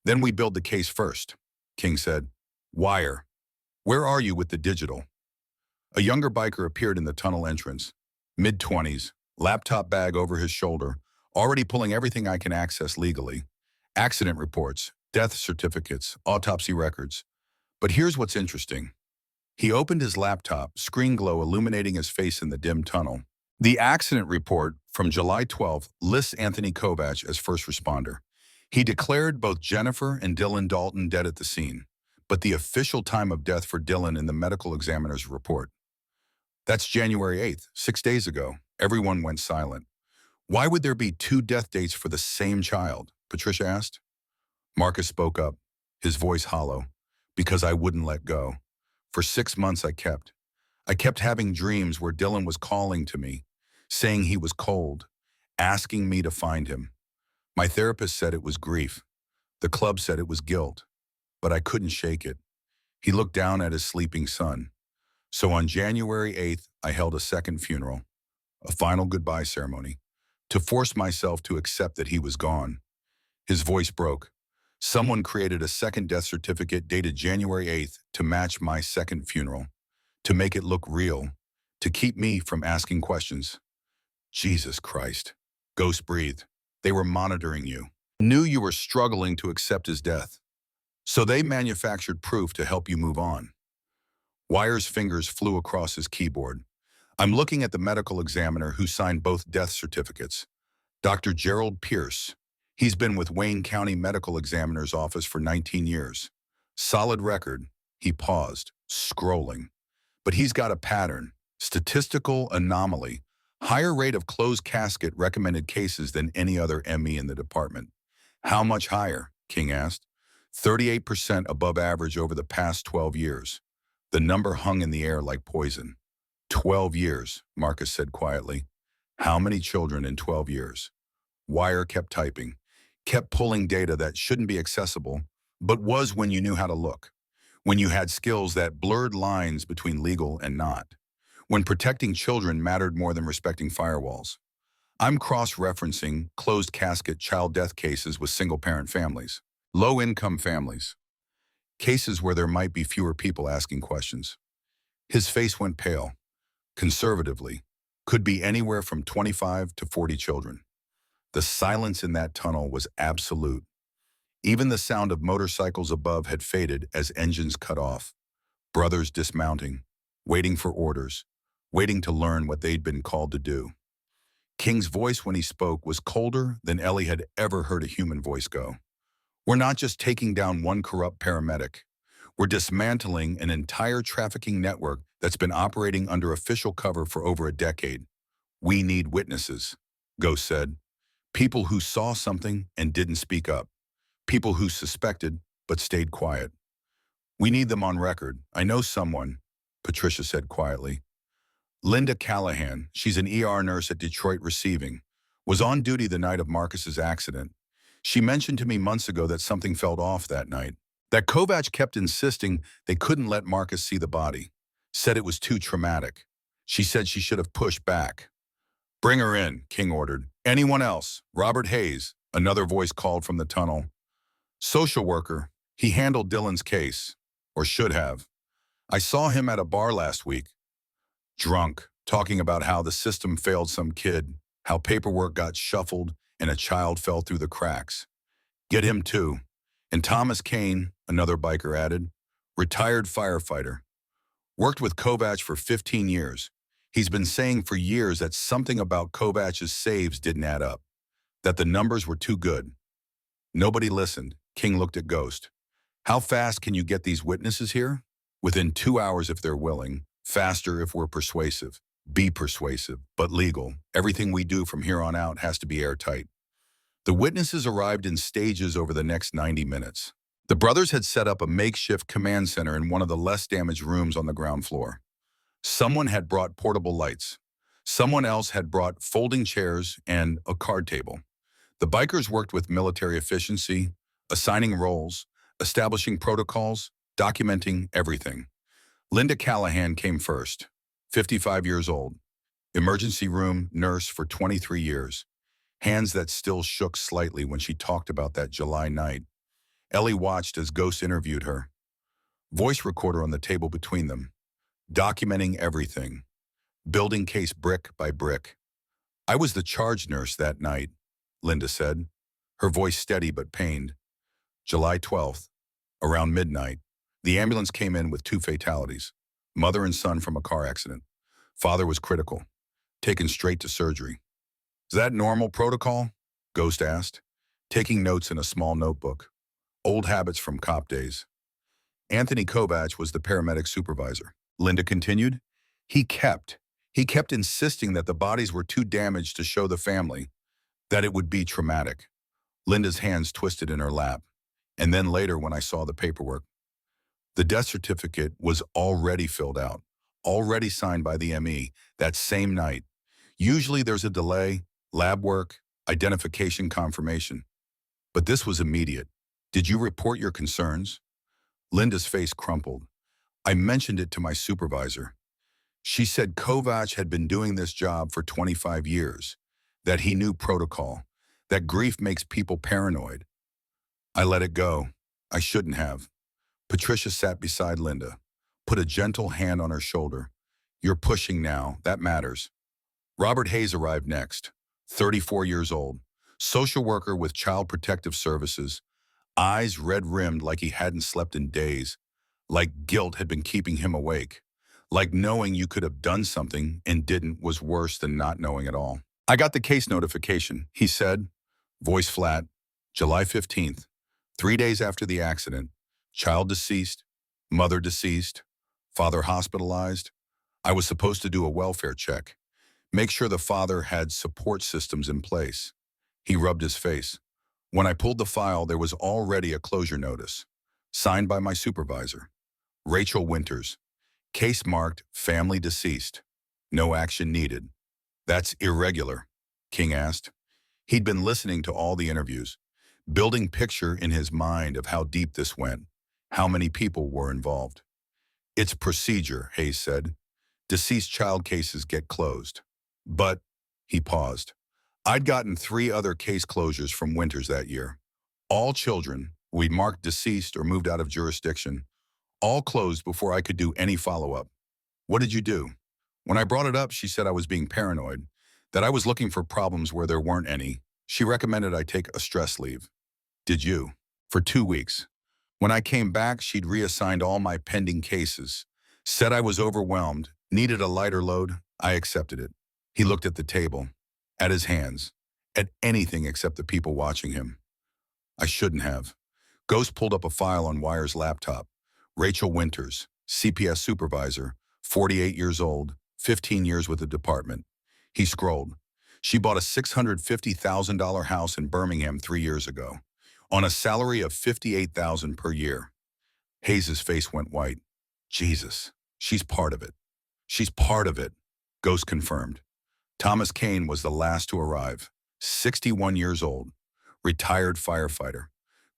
Speaker 1: Then we build the case first, King said. Wire. Where are you with the digital? A younger biker appeared in the tunnel entrance. Mid-20s, laptop bag over his shoulder, already pulling everything I can access legally. Accident reports, death certificates, autopsy records. But here's what's interesting. He opened his laptop, screen glow illuminating his face in the dim tunnel. The accident report from July 12th lists Anthony Kovach as first responder. He declared both Jennifer and Dylan Dalton dead at the scene, but the official time of death for Dylan in the medical examiner's report. That's January 8th, 6 days ago. Everyone went silent. Why would there be two death dates for the same child? Patricia asked. Marcus spoke up, his voice hollow. Because I wouldn't let go. For 6 months I kept having dreams where Dylan was calling to me, saying he was cold, asking me to find him. My therapist said it was grief. The club said it was guilt, but I couldn't shake it. He looked down at his sleeping son. So on January 8th, I held a second funeral, a final goodbye ceremony, to force myself to accept that he was gone. His voice broke. Someone created a second death certificate dated January 8th to match my second funeral, to make it look real, to keep me from asking questions. Jesus Christ. Ghost breathed. They were monitoring you. Knew you were struggling to accept his death. So they manufactured proof to help you move on. Wire's fingers flew across his keyboard. I'm looking at the medical examiner who signed both death certificates. Dr. Gerald Pierce. He's been with Wayne County Medical Examiner's office for 19 years. Solid record. He paused, scrolling. But he's got a pattern. Statistical anomaly. Higher rate of closed casket recommended cases than any other ME in the department. How much higher? King asked. 38% above average over the past 12 years. The number hung in the air like poison. 12 years, Marcus said quietly. How many children in 12 years? Wire kept typing, kept pulling data that shouldn't be accessible, but was when you knew how to look. When you had skills that blurred lines between legal and not. When protecting children mattered more than respecting firewalls. I'm cross-referencing closed casket child death cases with single-parent families, low-income families, cases where there might be fewer people asking questions. His face went pale. Conservatively, could be anywhere from 25 to 40 children. The silence in that tunnel was absolute. Even the sound of motorcycles above had faded as engines cut off. Brothers dismounting, waiting for orders, waiting to learn what they'd been called to do. King's voice when he spoke was colder than Ellie had ever heard a human voice go. We're not just taking down one corrupt paramedic. We're dismantling an entire trafficking network that's been operating under official cover for over a decade. We need witnesses, Ghost said. People who saw something and didn't speak up. People who suspected but stayed quiet. We need them on record. I know someone, Patricia said quietly. Linda Callahan, she's an ER nurse at Detroit Receiving, was on duty the night of Marcus's accident. She mentioned to me months ago that something felt off that night. That Kovac kept insisting they couldn't let Marcus see the body. Said it was too traumatic. She said she should have pushed back. Bring her in, King ordered. Anyone else? Robert Hayes, another voice called from the tunnel. Social worker. He handled Dylan's case. Or should have. I saw him at a bar last week. Drunk, talking about how the system failed some kid, how paperwork got shuffled and a child fell through the cracks. Get him too. And Thomas Kane, another biker added, retired firefighter. Worked with Kovac for 15 years. He's been saying for years that something about Kovac's saves didn't add up, that the numbers were too good. Nobody listened. King looked at Ghost. How fast can you get these witnesses here? Within 2 hours if they're willing. Faster if we're persuasive. Be persuasive, but legal. Everything we do from here on out has to be airtight. The witnesses arrived in stages over the next 90 minutes. The brothers had set up a makeshift command center in one of the less damaged rooms on the ground floor. Someone had brought portable lights. Someone else had brought folding chairs and a card table. The bikers worked with military efficiency, assigning roles, establishing protocols, documenting everything. Linda Callahan came first, 55 years old, emergency room nurse for 23 years, hands that still shook slightly when she talked about that July night. Ellie watched as Ghost interviewed her. Voice recorder on the table between them, documenting everything, building case brick by brick. I was the charge nurse that night, Linda said, her voice steady but pained. July 12th, around midnight, the ambulance came in with 2 fatalities, mother and son from a car accident. Father was critical, taken straight to surgery. Is that normal protocol? Ghost asked, taking notes in a small notebook. Old habits from cop days. Anthony Kovac was the paramedic supervisor. Linda continued. He kept insisting that the bodies were too damaged to show the family, that it would be traumatic. Linda's hands twisted in her lap. And then later when I saw the paperwork, the death certificate was already filled out, already signed by the ME that same night. Usually there's a delay, lab work, identification confirmation. But this was immediate. Did you report your concerns? Linda's face crumpled. I mentioned it to my supervisor. She said Kovac had been doing this job for 25 years, that he knew protocol, that grief makes people paranoid. I let it go. I shouldn't have. Patricia sat beside Linda, put a gentle hand on her shoulder. You're pushing now, that matters. Robert Hayes arrived next, 34 years old, social worker with Child Protective Services, eyes red-rimmed like he hadn't slept in days, like guilt had been keeping him awake, like knowing you could have done something and didn't was worse than not knowing at all. I got the case notification, he said, voice flat, July 15th, 3 days after the accident. Child deceased, mother deceased, father hospitalized. I was supposed to do a welfare check, make sure the father had support systems in place. He rubbed his face. When I pulled the file, there was already a closure notice, signed by my supervisor, Rachel Winters. Case marked family deceased. No action needed. That's irregular, King asked. He'd been listening to all the interviews, building picture in his mind of how deep this went. How many people were involved? It's procedure, Hayes said. Deceased child cases get closed. But, he paused. I'd gotten 3 other case closures from Winters that year. All children, we marked deceased or moved out of jurisdiction, all closed before I could do any follow-up. What did you do? When I brought it up, she said I was being paranoid, that I was looking for problems where there weren't any. She recommended I take a stress leave. Did you? For 2 weeks. When I came back, she'd reassigned all my pending cases. Said I was overwhelmed, needed a lighter load. I accepted it. He looked at the table. at his hands, at anything except the people watching him. I shouldn't have. Ghost pulled up a file on Wire's laptop. Rachel Winters, CPS supervisor, 48 years old, 15 years with the department. He scrolled. She bought a $650,000 house in Birmingham 3 years ago, on a salary of $58,000 per year. Hayes's face went white. Jesus, she's part of it. She's part of it, Ghost confirmed. Thomas Kane was the last to arrive, 61 years old, retired firefighter,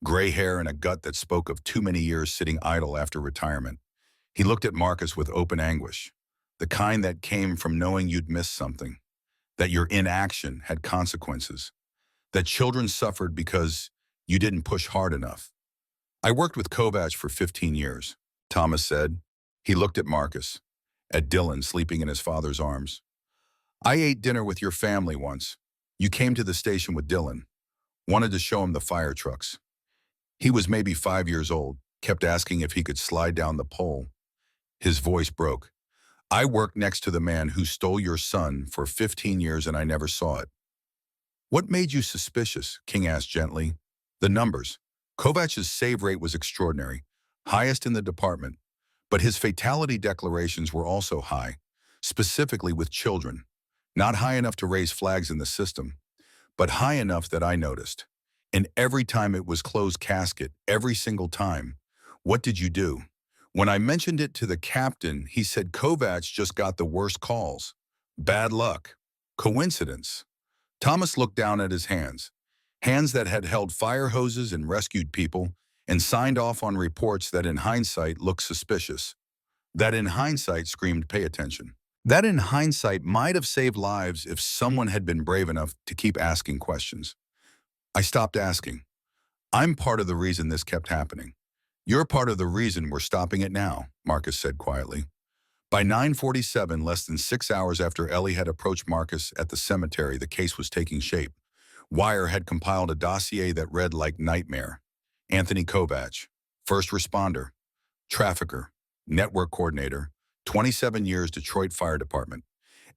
Speaker 1: gray hair and a gut that spoke of too many years sitting idle after retirement. He looked at Marcus with open anguish, the kind that came from knowing you'd missed something, that your inaction had consequences, that children suffered because you didn't push hard enough. I worked with Kovacs for 15 years, Thomas said. He looked at Marcus, at Dylan sleeping in his father's arms. I ate dinner with your family once. You came to the station with Dylan, wanted to show him the fire trucks. He was maybe 5 years old, kept asking if he could slide down the pole. His voice broke. I worked next to the man who stole your son for 15 years and I never saw it. What made you suspicious? King asked gently. The numbers. Kovacs' save rate was extraordinary, highest in the department, but his fatality declarations were also high, specifically with children. Not high enough to raise flags in the system, but high enough that I noticed. And every time it was closed casket, every single time. What did you do? When I mentioned it to the captain, he said Kovacs just got the worst calls. Bad luck. Coincidence. Thomas looked down at his hands that had held fire hoses and rescued people, and signed off on reports that in hindsight looked suspicious. That in hindsight screamed pay attention. That in hindsight might have saved lives if someone had been brave enough to keep asking questions. I stopped asking. I'm part of the reason this kept happening. You're part of the reason we're stopping it now, Marcus said quietly. By 9:47, less than 6 hours after Ellie had approached Marcus at the cemetery, the case was taking shape. Wire had compiled a dossier that read like nightmare. Anthony Kovacs, first responder, trafficker, network coordinator, 27 years Detroit Fire Department.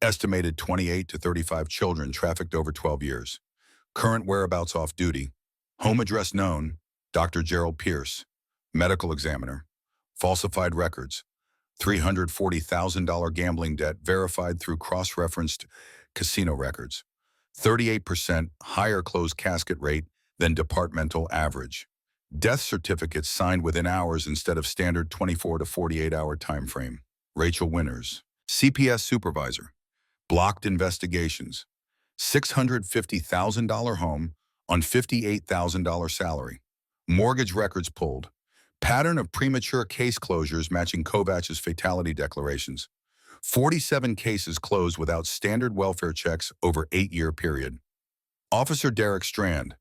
Speaker 1: Estimated 28 to 35 children trafficked over 12 years. Current whereabouts off duty. Home address known, Dr. Gerald Pierce. Medical examiner. Falsified records. $340,000 gambling debt verified through cross-referenced casino records. 38% higher closed casket rate than departmental average. Death certificates signed within hours instead of standard 24 to 48-hour time frame. Rachel Winters, CPS supervisor. Blocked investigations. $650,000 home on $58,000 salary. Mortgage records pulled. Pattern of premature case closures matching Kovacs' fatality declarations. 47 cases closed without standard welfare checks over 8-year period. Officer Derek Strand,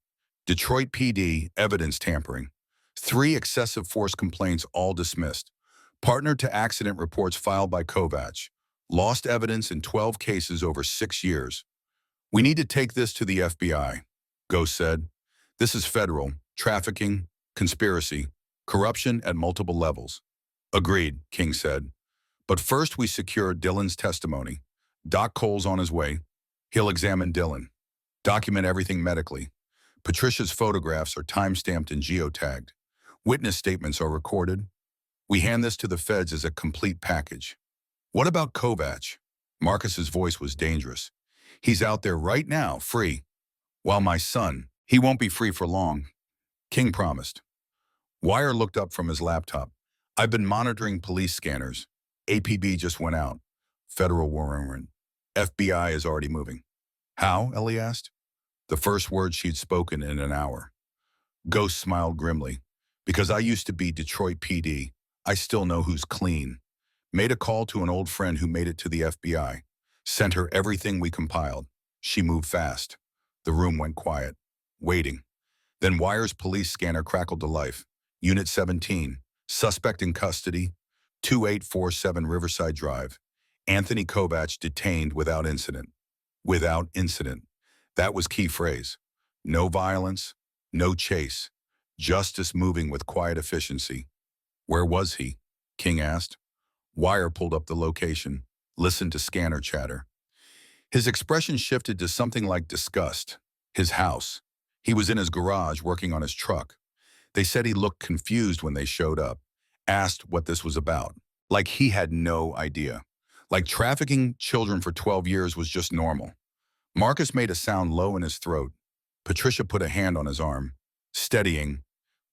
Speaker 1: Detroit PD, evidence tampering. 3 excessive force complaints all dismissed. Partner to accident reports filed by Kovacs. Lost evidence in 12 cases over 6 years. We need to take this to the FBI, Ghost said. This is federal, trafficking, conspiracy, corruption at multiple levels. Agreed, King said. But first we secure Dylan's testimony. Doc Cole's on his way. He'll examine Dylan. Document everything medically. Patricia's photographs are time-stamped and geotagged. Witness statements are recorded. We hand this to the feds as a complete package. What about Kovacs? Marcus's voice was dangerous. He's out there right now, free. While my son, he won't be free for long. King promised. Wire looked up from his laptop. I've been monitoring police scanners. APB just went out. Federal warrant. FBI is already moving. How? Ellie asked. The first word she'd spoken in an hour. Ghost smiled grimly. Because I used to be Detroit PD, I still know who's clean. Made a call to an old friend who made it to the FBI. Sent her everything we compiled. She moved fast. The room went quiet. Waiting. Then Wire's police scanner crackled to life. Unit 17. Suspect in custody. 2847 Riverside Drive. Anthony Kovacs detained without incident. Without incident. That was key phrase. No violence. No chase. Justice moving with quiet efficiency. Where was he? King asked. Wire pulled up the location. Listened to scanner chatter. His expression shifted to something like disgust. His house. He was in his garage working on his truck. They said he looked confused when they showed up, asked what this was about. Like he had no idea. Like trafficking children for 12 years was just normal. Marcus made a sound low in his throat. Patricia put a hand on his arm. Steadying.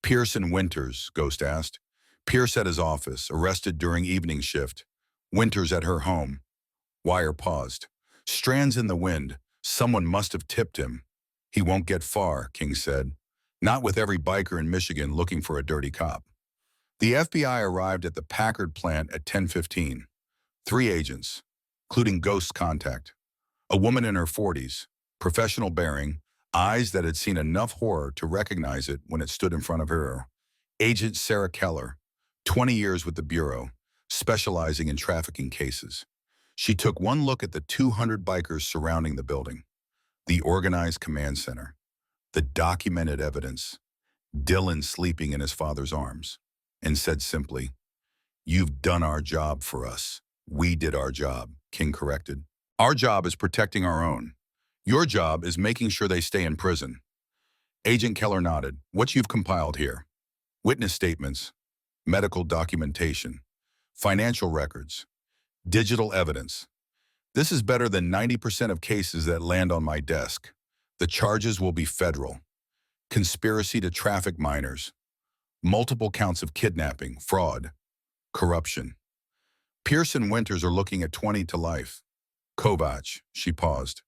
Speaker 1: Pearson Winters, Ghost asked. Pierce at his office, arrested during evening shift. Winters at her home. Wire paused. Strands in the wind. Someone must have tipped him. He won't get far, King said. Not with every biker in Michigan looking for a dirty cop. The FBI arrived at the Packard plant at 10:15. 3 agents, including Ghost's contact. A woman in her 40s, professional bearing, eyes that had seen enough horror to recognize it when it stood in front of her. Agent Sarah Keller, 20 years with the Bureau, specializing in trafficking cases. She took one look at the 200 bikers surrounding the building, the organized command center, the documented evidence, Dylan sleeping in his father's arms, and said simply, "You've done our job for us. We did our job," King corrected. "Our job is protecting our own. Your job is making sure they stay in prison." Agent Keller nodded. "What you've compiled here: witness statements, medical documentation, financial records, digital evidence. This is better than 90% of cases that land on my desk. The charges will be federal. Conspiracy to traffic minors, multiple counts of kidnapping, fraud, corruption. Pearson Winters are looking at 20 to life. Kovac," she paused.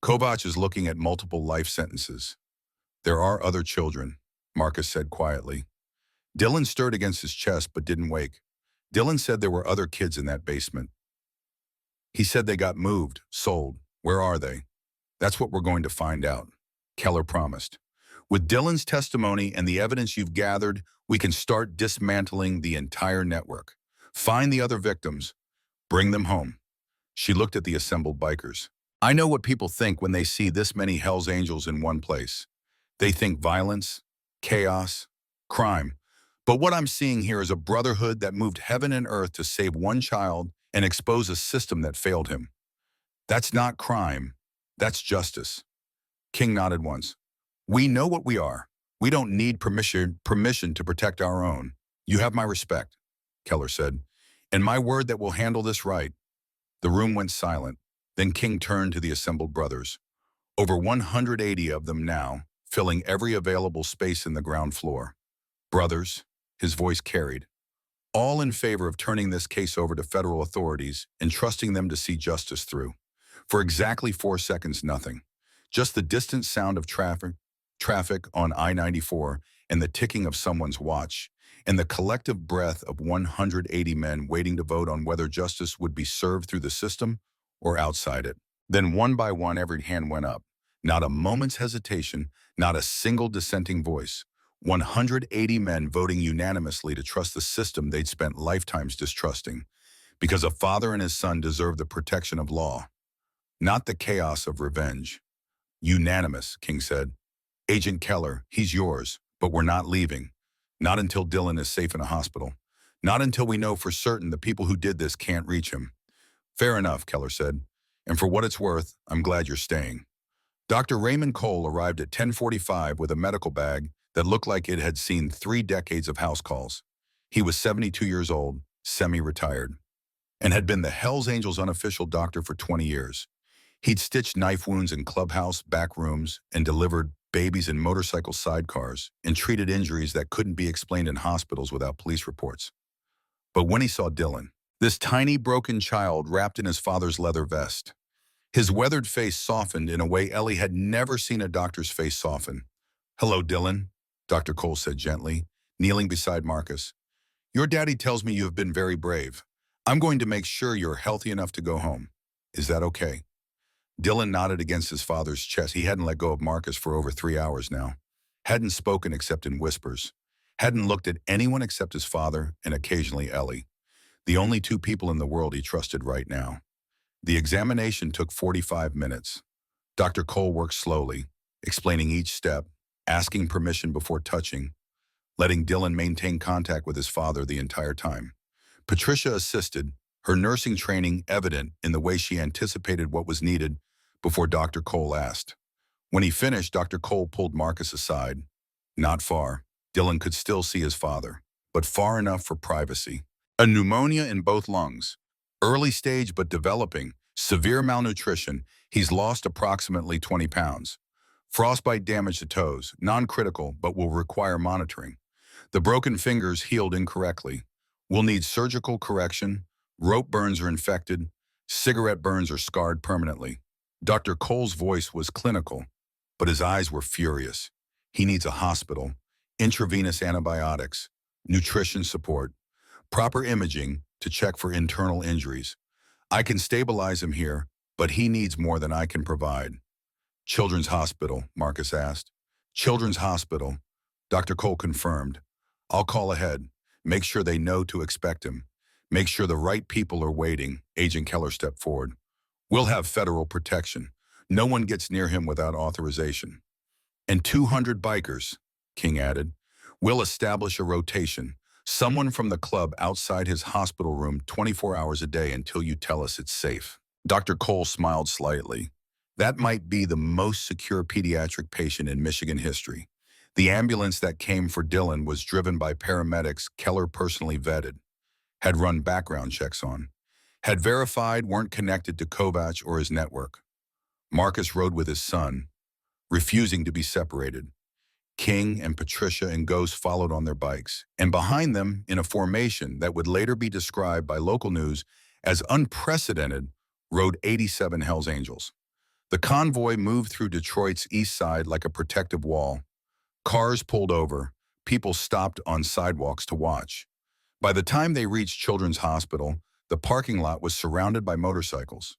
Speaker 1: "Kovac is looking at multiple life sentences. There are other children," Marcus said quietly. Dylan stirred against his chest but didn't wake. Dylan said there were other kids in that basement. He said they got moved, sold. Where are they? That's what we're going to find out, Keller promised. With Dylan's testimony and the evidence you've gathered, we can start dismantling the entire network. Find the other victims. Bring them home. She looked at the assembled bikers. "I know what people think when they see this many Hell's Angels in one place. They think violence, chaos, crime. But what I'm seeing here is a brotherhood that moved heaven and earth to save one child and expose a system that failed him. That's not crime. That's justice." King nodded once. "We know what we are. We don't need permission to protect our own. You have my respect," Keller said, "and my word that we'll handle this right." The room went silent. Then King turned to the assembled brothers. Over 180 of them now, filling every available space in the ground floor. "Brothers," his voice carried, "all in favor of turning this case over to federal authorities and trusting them to see justice through." For exactly 4 seconds, nothing. Just the distant sound of traffic on I-94 and the ticking of someone's watch, and the collective breath of 180 men waiting to vote on whether justice would be served through the system or outside it. Then one by one, every hand went up. Not a moment's hesitation, not a single dissenting voice. 180 men voting unanimously to trust the system they'd spent lifetimes distrusting, because a father and his son deserved the protection of law, not the chaos of revenge. "Unanimous," King said. "Agent Keller, he's yours, but we're not leaving. Not until Dylan is safe in a hospital. Not until we know for certain the people who did this can't reach him." "Fair enough," Keller said. "And for what it's worth, I'm glad you're staying." Dr. Raymond Cole arrived at 10:45 with a medical bag that looked like it had seen 3 decades of house calls. He was 72 years old, semi-retired, and had been the Hells Angels unofficial doctor for 20 years. He'd stitched knife wounds in clubhouse back rooms and delivered babies in motorcycle sidecars and treated injuries that couldn't be explained in hospitals without police reports. But when he saw Dylan, this tiny broken child wrapped in his father's leather vest, his weathered face softened in a way Ellie had never seen a doctor's face soften. "Hello, Dylan," Dr. Cole said gently, kneeling beside Marcus. "Your daddy tells me you have been very brave. I'm going to make sure you're healthy enough to go home. Is that okay?" Dylan nodded against his father's chest. He hadn't let go of Marcus for over 3 hours now. Hadn't spoken except in whispers. Hadn't looked at anyone except his father and occasionally Ellie. The only 2 people in the world he trusted right now. The examination took 45 minutes. Dr. Cole worked slowly, explaining each step, asking permission before touching, letting Dylan maintain contact with his father the entire time. Patricia assisted, her nursing training evident in the way she anticipated what was needed before Dr. Cole asked. When he finished, Dr. Cole pulled Marcus aside. Not far. Dylan could still see his father, but far enough for privacy. A pneumonia in both lungs. Early stage but developing. Severe malnutrition. He's lost approximately 20 pounds. Frostbite damaged the toes. Non-critical, but will require monitoring. The broken fingers healed incorrectly. Will need surgical correction. Rope burns are infected. Cigarette burns are scarred permanently. Dr. Cole's voice was clinical, but his eyes were furious. He needs a hospital, intravenous antibiotics, nutrition support, proper imaging to check for internal injuries. I can stabilize him here, but he needs more than I can provide. Children's Hospital, Marcus asked. Children's Hospital, Dr. Cole confirmed. I'll call ahead. Make sure they know to expect him. Make sure the right people are waiting. Agent Keller stepped forward. We'll have federal protection. No one gets near him without authorization. And 200 bikers, King added. We'll establish a rotation. Someone from the club outside his hospital room 24 hours a day until you tell us it's safe. Dr. Cole smiled slightly. That might be the most secure pediatric patient in Michigan history. The ambulance that came for Dylan was driven by paramedics Keller personally vetted, had run background checks on, had verified weren't connected to Kovac or his network. Marcus rode with his son, refusing to be separated. King and Patricia and Ghost followed on their bikes, and behind them, in a formation that would later be described by local news as unprecedented, rode 87 Hells Angels. The convoy moved through Detroit's east side like a protective wall. Cars pulled over, people stopped on sidewalks to watch. By the time they reached Children's Hospital, the parking lot was surrounded by motorcycles.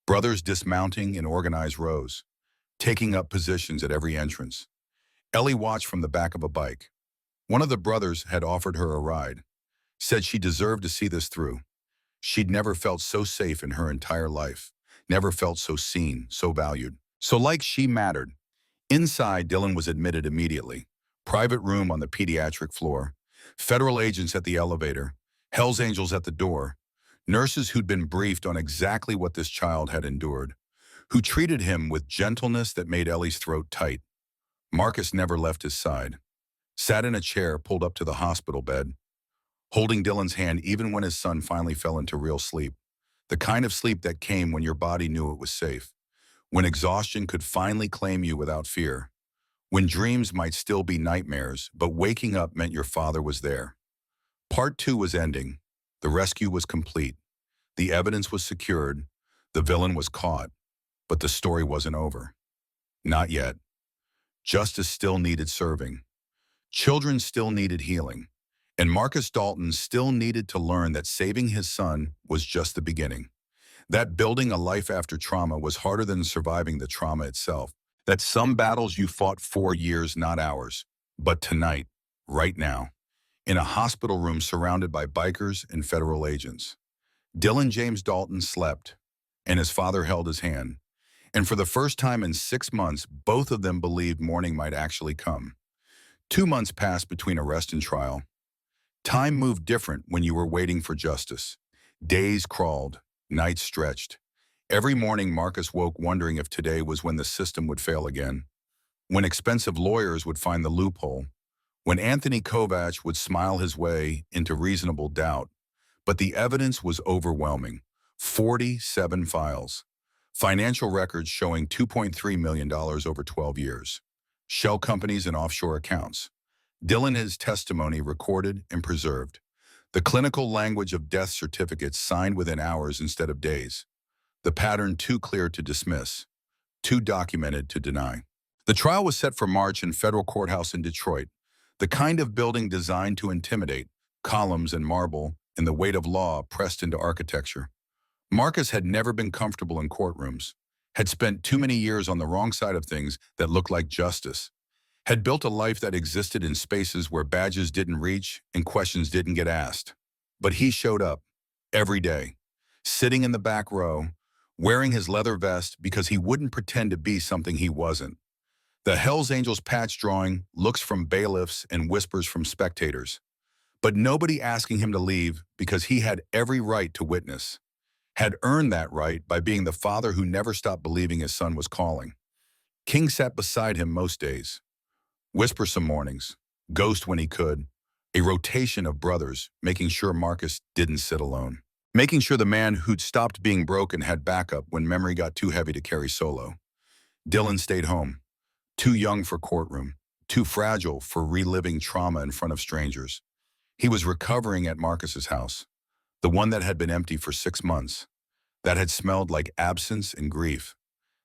Speaker 1: Brothers dismounting in organized rows, taking up positions at every entrance. Ellie watched from the back of a bike. One of the brothers had offered her a ride, said she deserved to see this through. She'd never felt so safe in her entire life, never felt so seen, so valued. So like she mattered. Inside, Dylan was admitted immediately. Private room on the pediatric floor. Federal agents at the elevator. Hells Angels at the door. Nurses who'd been briefed on exactly what this child had endured, who treated him with gentleness that made Ellie's throat tight. Marcus never left his side. Sat in a chair pulled up to the hospital bed, holding Dylan's hand even when his son finally fell into real sleep. The kind of sleep that came when your body knew it was safe. When exhaustion could finally claim you without fear. When dreams might still be nightmares, but waking up meant your father was there. Part 2 was ending. The rescue was complete. The evidence was secured. The villain was caught. But the story wasn't over. Not yet. Justice still needed serving. Children still needed healing. And Marcus Dalton still needed to learn that saving his son was just the beginning. That building a life after trauma was harder than surviving the trauma itself. That some battles you fought for years, not hours. But tonight, right now, in a hospital room surrounded by bikers and federal agents, Dylan James Dalton slept, and his father held his hand. And for the first time in 6 months, both of them believed morning might actually come. 2 months passed between arrest and trial. Time moved different when you were waiting for justice. Days crawled, nights stretched. Every morning, Marcus woke wondering if today was when the system would fail again, when expensive lawyers would find the loophole, when Anthony Kovac would smile his way into reasonable doubt. But the evidence was overwhelming. 47 files. Financial records showing $2.3 million over 12 years. Shell companies and offshore accounts. Dylan his testimony recorded and preserved. The clinical language of death certificates signed within hours instead of days. The pattern too clear to dismiss, too documented to deny. The trial was set for March in federal courthouse in Detroit, the kind of building designed to intimidate, columns and marble, and the weight of law pressed into architecture. Marcus had never been comfortable in courtrooms, had spent too many years on the wrong side of things that looked like justice, had built a life that existed in spaces where badges didn't reach and questions didn't get asked. But he showed up, every day, sitting in the back row, wearing his leather vest because he wouldn't pretend to be something he wasn't. The Hells Angels patch drawing, looks from bailiffs and whispers from spectators. but nobody asking him to leave because he had every right to witness, had earned that right by being the father who never stopped believing his son was calling. King sat beside him most days, whisper some mornings, ghost when he could, a rotation of brothers, making sure Marcus didn't sit alone. Making sure the man who'd stopped being broken had backup when memory got too heavy to carry solo. Dylan stayed home, too young for courtroom, too fragile for reliving trauma in front of strangers. He was recovering at Marcus's house, the one that had been empty for 6 months, that had smelled like absence and grief,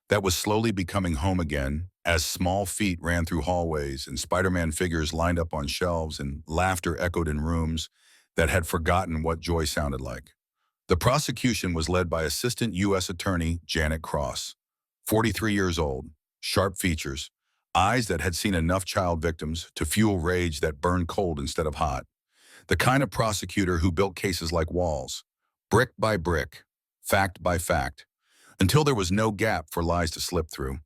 Speaker 1: that was slowly becoming home again as small feet ran through hallways and Spider-Man figures lined up on shelves and laughter echoed in rooms that had forgotten what joy sounded like. The prosecution was led by Assistant U.S. Attorney Janet Cross, 43 years old, sharp features, eyes that had seen enough child victims to fuel rage that burned cold instead of hot. The kind of prosecutor who built cases like walls, brick by brick, fact by fact, until there was no gap for lies to slip through.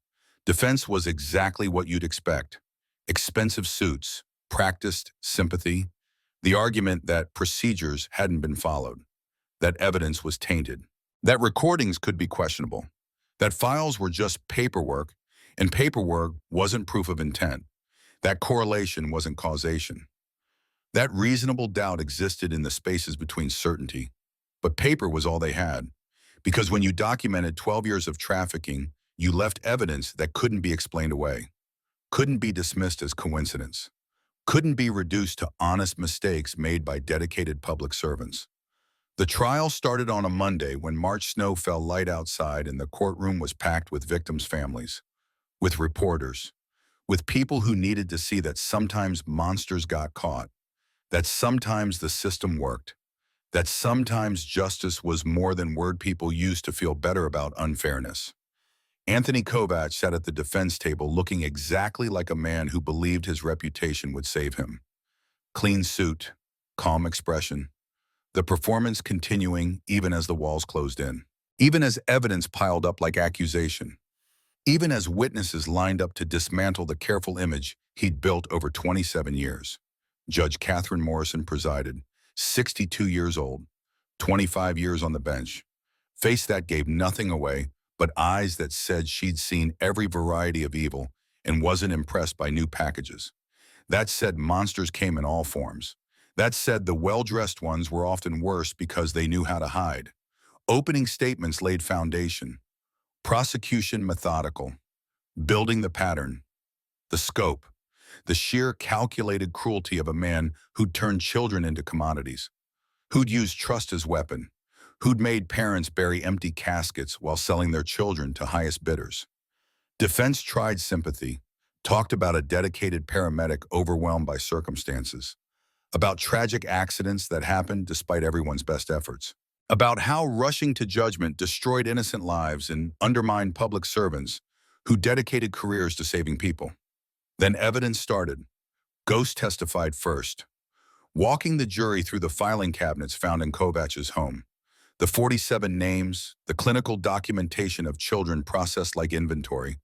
Speaker 1: Defense was exactly what you'd expect. Expensive suits, practiced sympathy, the argument that procedures hadn't been followed, that evidence was tainted, that recordings could be questionable, that files were just paperwork, and paperwork wasn't proof of intent, that correlation wasn't causation. That reasonable doubt existed in the spaces between certainty, but paper was all they had. Because when you documented 12 years of trafficking, you left evidence that couldn't be explained away, couldn't be dismissed as coincidence, couldn't be reduced to honest mistakes made by dedicated public servants. The trial started on a Monday when March snow fell light outside and the courtroom was packed with victims' families, with reporters, with people who needed to see that sometimes monsters got caught, that sometimes the system worked, that sometimes justice was more than word people used to feel better about unfairness. Anthony Kovach sat at the defense table looking exactly like a man who believed his reputation would save him. Clean suit, calm expression, the performance continuing even as the walls closed in, even as evidence piled up like accusation, even as witnesses lined up to dismantle the careful image he'd built over 27 years. Judge Catherine Morrison presided, 62 years old, 25 years on the bench, face that gave nothing away but eyes that said she'd seen every variety of evil and wasn't impressed by new packages. That said monsters came in all forms. That said the well-dressed ones were often worse because they knew how to hide. Opening statements laid foundation. Prosecution methodical. Building the pattern. The scope. The sheer calculated cruelty of a man who'd turned children into commodities, who'd used trust as weapon, who'd made parents bury empty caskets while selling their children to highest bidders. Defense tried sympathy, talked about a dedicated paramedic overwhelmed by circumstances, about tragic accidents that happened despite everyone's best efforts, about how rushing to judgment destroyed innocent lives and undermined public servants who dedicated careers to saving people. Then evidence started. Ghost testified first, walking the jury through the filing cabinets found in Kovach's home. The 47 names, the clinical documentation of children processed like inventory,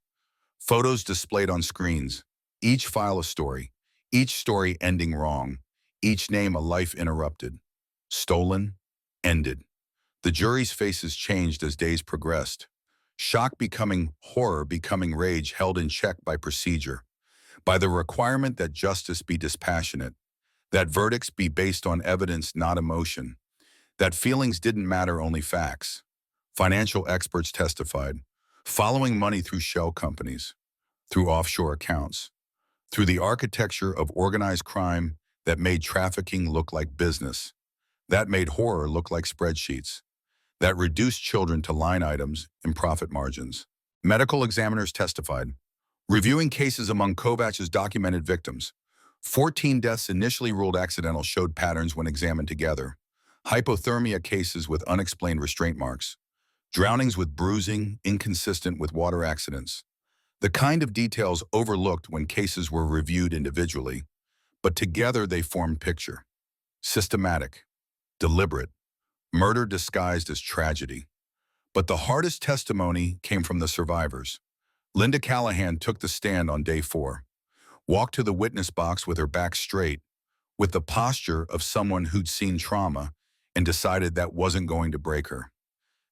Speaker 1: photos displayed on screens, each file a story, each story ending wrong, each name a life interrupted, stolen, ended. The jury's faces changed as days progressed, shock becoming horror, becoming rage held in check by procedure, by the requirement that justice be dispassionate, that verdicts be based on evidence, not emotion, that feelings didn't matter, only facts. Financial experts testified, following money through shell companies, through offshore accounts, through the architecture of organized crime that made trafficking look like business, that made horror look like spreadsheets, that reduced children to line items and profit margins. Medical examiners testified, reviewing cases among Kovach's documented victims. 14 deaths initially ruled accidental showed patterns when examined together. Hypothermia cases with unexplained restraint marks. Drownings with bruising, inconsistent with water accidents. The kind of details overlooked when cases were reviewed individually, but together they formed picture. Systematic, deliberate, murder disguised as tragedy. But the hardest testimony came from the survivors. Linda Callahan took the stand on day 4, walked to the witness box with her back straight, with the posture of someone who'd seen trauma and decided that wasn't going to break her.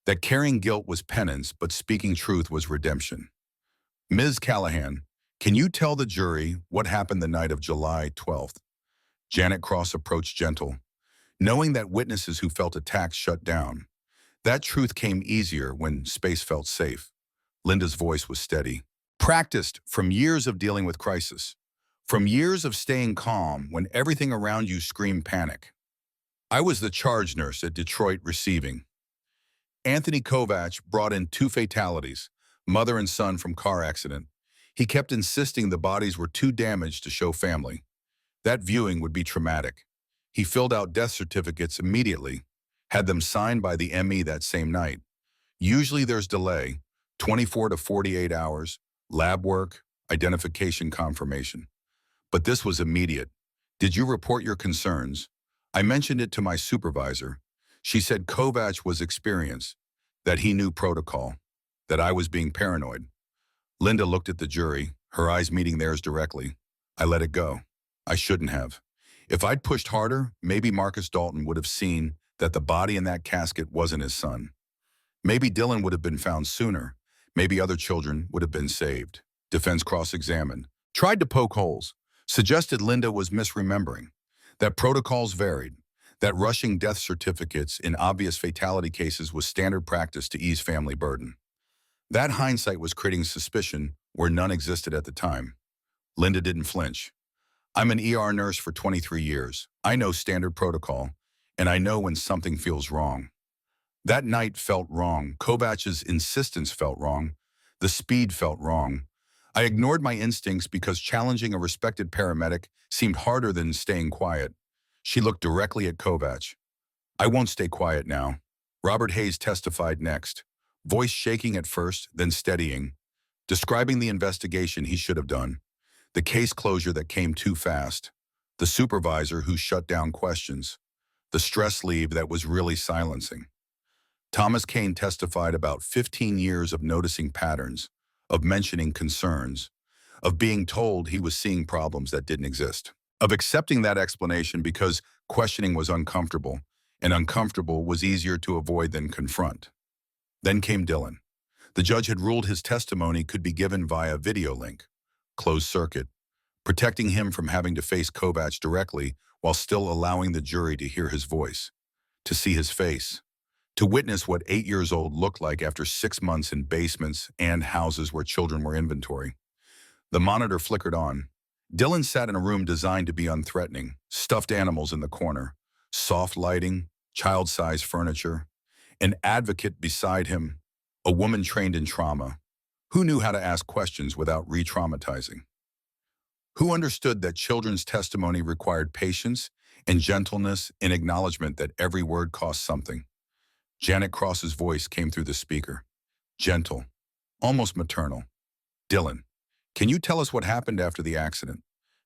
Speaker 1: That carrying guilt was penance, but speaking truth was redemption. Ms. Callahan, can you tell the jury what happened the night of July 12th? Janet Cross approached gentle, knowing that witnesses who felt attacked shut down. That truth came easier when space felt safe. Linda's voice was steady. Practiced from years of dealing with crisis. From years of staying calm when everything around you screamed panic. I was the charge nurse at Detroit Receiving. Anthony Kovacs brought in 2 fatalities, mother and son from car accident. He kept insisting the bodies were too damaged to show family. That viewing would be traumatic. He filled out death certificates immediately, had them signed by the ME that same night. Usually there's delay, 24 to 48 hours, lab work, identification confirmation. But this was immediate. Did you report your concerns? I mentioned it to my supervisor. She said Kovacs was experienced, that he knew protocol, that I was being paranoid. Linda looked at the jury, her eyes meeting theirs directly. I let it go. I shouldn't have. If I'd pushed harder, maybe Marcus Dalton would have seen that the body in that casket wasn't his son. Maybe Dylan would have been found sooner. Maybe other children would have been saved. Defense cross-examined. Tried to poke holes. Suggested Linda was misremembering. That protocols varied. That rushing death certificates in obvious fatality cases was standard practice to ease family burden. That hindsight was creating suspicion where none existed at the time. Linda didn't flinch. I'm an ER nurse for 23 years. I know standard protocol, and I know when something feels wrong. That night felt wrong. Kovacs' insistence felt wrong. The speed felt wrong. I ignored my instincts because challenging a respected paramedic seemed harder than staying quiet. She looked directly at Kovacs. I won't stay quiet now. Robert Hayes testified next, voice shaking at first, then steadying, describing the investigation he should have done, the case closure that came too fast, the supervisor who shut down questions, the stress leave that was really silencing. Thomas Kane testified about 15 years of noticing patterns, of mentioning concerns, of being told he was seeing problems that didn't exist, of accepting that explanation because questioning was uncomfortable, and uncomfortable was easier to avoid than confront. Then came Dylan. The judge had ruled his testimony could be given via video link, closed circuit, protecting him from having to face Kovacs directly while still allowing the jury to hear his voice, to see his face, to witness what 8 years old looked like after 6 months in basements and houses where children were inventory. The monitor flickered on. Dylan sat in a room designed to be unthreatening, stuffed animals in the corner, soft lighting, child-sized furniture, an advocate beside him, a woman trained in trauma, who knew how to ask questions without re-traumatizing, who understood that children's testimony required patience and gentleness and acknowledgement that every word cost something. Janet Cross's voice came through the speaker, gentle, almost maternal. Dylan, can you tell us what happened after the accident?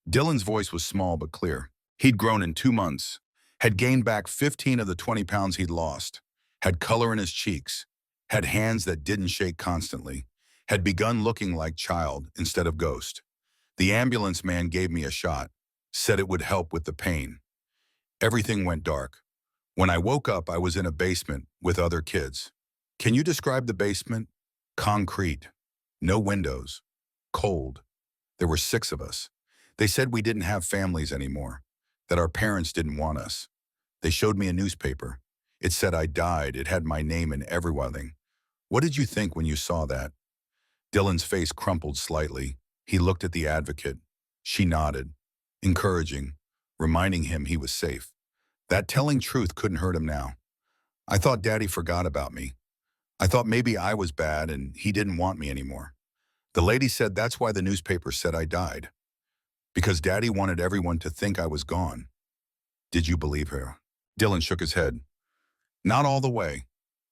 Speaker 1: Dylan's voice was small but clear. He'd grown in 2 months, had gained back 15 of the 20 pounds he'd lost, had color in his cheeks, had hands that didn't shake constantly, had begun looking like child instead of ghost. The ambulance man gave me a shot, said it would help with the pain. Everything went dark. When I woke up, I was in a basement with other kids. Can you describe the basement? Concrete, no windows, cold. There were 6 of us. They said we didn't have families anymore, that our parents didn't want us. They showed me a newspaper. It said I died. It had my name and everything. What did you think when you saw that? Dylan's face crumpled slightly. He looked at the advocate. She nodded, encouraging, reminding him he was safe. That telling truth couldn't hurt him now. I thought Daddy forgot about me. I thought maybe I was bad and he didn't want me anymore. The lady said that's why the newspaper said I died. Because Daddy wanted everyone to think I was gone. Did you believe her? Dylan shook his head. Not all the way.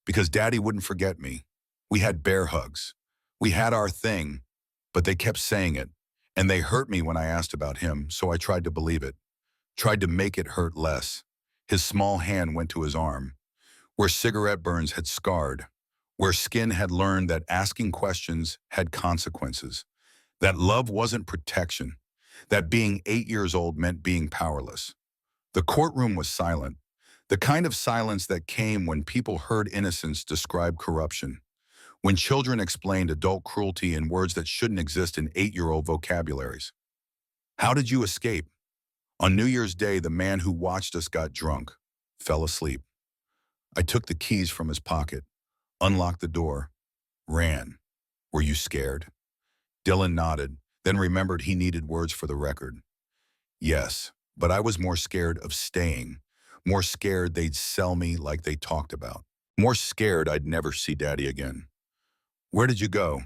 Speaker 1: Because Daddy wouldn't forget me. We had bear hugs. We had our thing, but they kept saying it. And they hurt me when I asked about him, so I tried to believe it. Tried to make it hurt less. His small hand went to his arm, where cigarette burns had scarred, where skin had learned that asking questions had consequences, that love wasn't protection, that being 8 years old meant being powerless. The courtroom was silent, the kind of silence that came when people heard innocence describe corruption, when children explained adult cruelty in words that shouldn't exist in 8-year-old vocabularies. How did you escape? On New Year's Day, the man who watched us got drunk, fell asleep. I took the keys from his pocket, unlocked the door, ran. Were you scared? Dylan nodded, then remembered he needed words for the record. Yes, but I was more scared of staying, more scared they'd sell me like they talked about, more scared I'd never see Daddy again. Where did you go?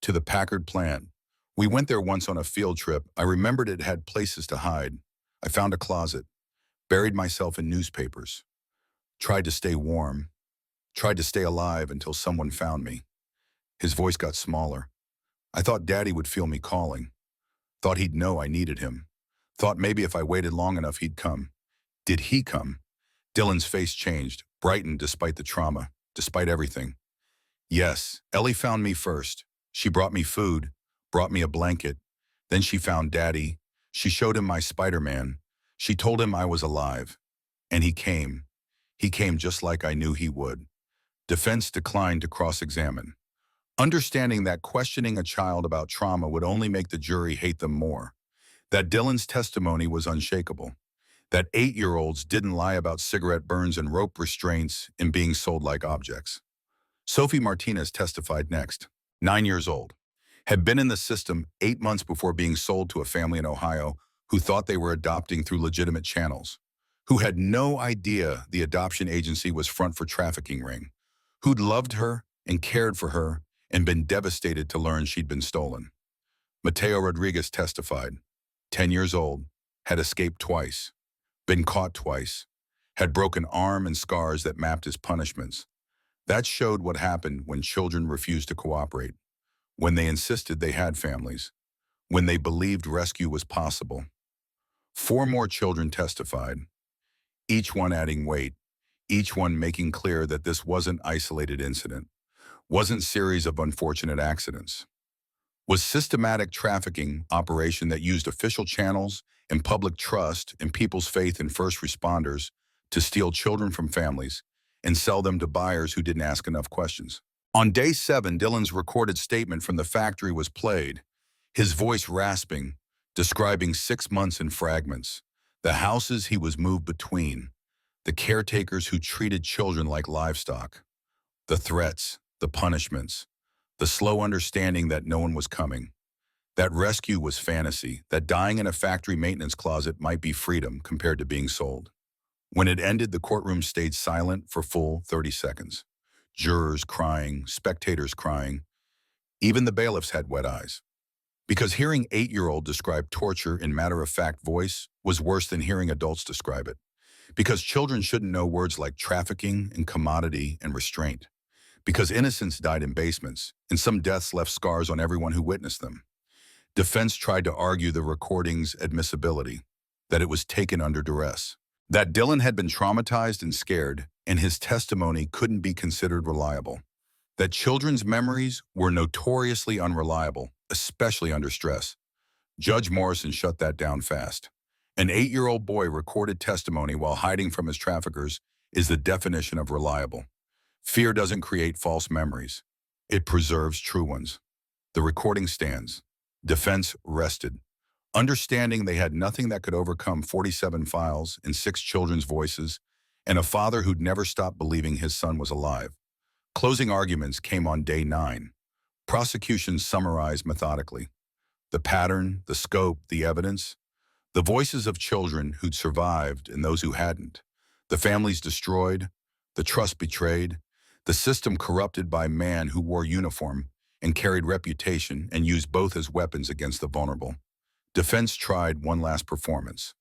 Speaker 1: To the Packard plant. We went there once on a field trip. I remembered it had places to hide. I found a closet, buried myself in newspapers, tried to stay warm, tried to stay alive until someone found me. His voice got smaller. I thought Daddy would feel me calling. Thought he'd know I needed him. Thought maybe if I waited long enough he'd come. Did he come? Dylan's face changed, brightened despite the trauma, despite everything. Yes, Ellie found me first. She brought me food, brought me a blanket. Then she found Daddy. She showed him my Spider-Man. She told him I was alive. And he came. He came just like I knew he would. Defense declined to cross-examine, understanding that questioning a child about trauma would only make the jury hate them more. That Dylan's testimony was unshakable. That 8-year-olds didn't lie about cigarette burns and rope restraints and being sold like objects. Sophie Martinez testified next. 9 years old. Had been in the system 8 months before being sold to a family in Ohio who thought they were adopting through legitimate channels, who had no idea the adoption agency was front for trafficking ring, who'd loved her and cared for her and been devastated to learn she'd been stolen. Mateo Rodriguez testified. 10 years old, had escaped twice, been caught twice, had broken arm and scars that mapped his punishments. That showed what happened when children refused to cooperate, when they insisted they had families, when they believed rescue was possible. 4 more children testified, each one adding weight, each one making clear that this wasn't isolated incident, wasn't series of unfortunate accidents, was systematic trafficking operation that used official channels and public trust and people's faith in first responders to steal children from families and sell them to buyers who didn't ask enough questions. On day 7, Dylan's recorded statement from the factory was played, his voice rasping, describing 6 months in fragments, the houses he was moved between, the caretakers who treated children like livestock, the threats, the punishments, the slow understanding that no one was coming, that rescue was fantasy, that dying in a factory maintenance closet might be freedom compared to being sold. When it ended, the courtroom stayed silent for full 30 seconds. Jurors crying, spectators crying. Even the bailiffs had wet eyes. Because hearing 8-year-old describe torture in matter-of-fact voice was worse than hearing adults describe it. Because children shouldn't know words like trafficking and commodity and restraint. Because innocents died in basements, and some deaths left scars on everyone who witnessed them. Defense tried to argue the recording's admissibility, that it was taken under duress, that Dylan had been traumatized and scared, and his testimony couldn't be considered reliable, that children's memories were notoriously unreliable, especially under stress. Judge Morrison shut that down fast. An 8-year-old boy recorded testimony while hiding from his traffickers is the definition of reliable. Fear doesn't create false memories. It preserves true ones. The recording stands. Defense rested, understanding they had nothing that could overcome 47 files and 6 children's voices, and a father who'd never stopped believing his son was alive. Closing arguments came on day 9. Prosecution summarized methodically. The pattern, the scope, the evidence, the voices of children who'd survived and those who hadn't, the families destroyed, the trust betrayed, the system corrupted by man who wore uniform and carried reputation and used both as weapons against the vulnerable. Defense tried one last performance,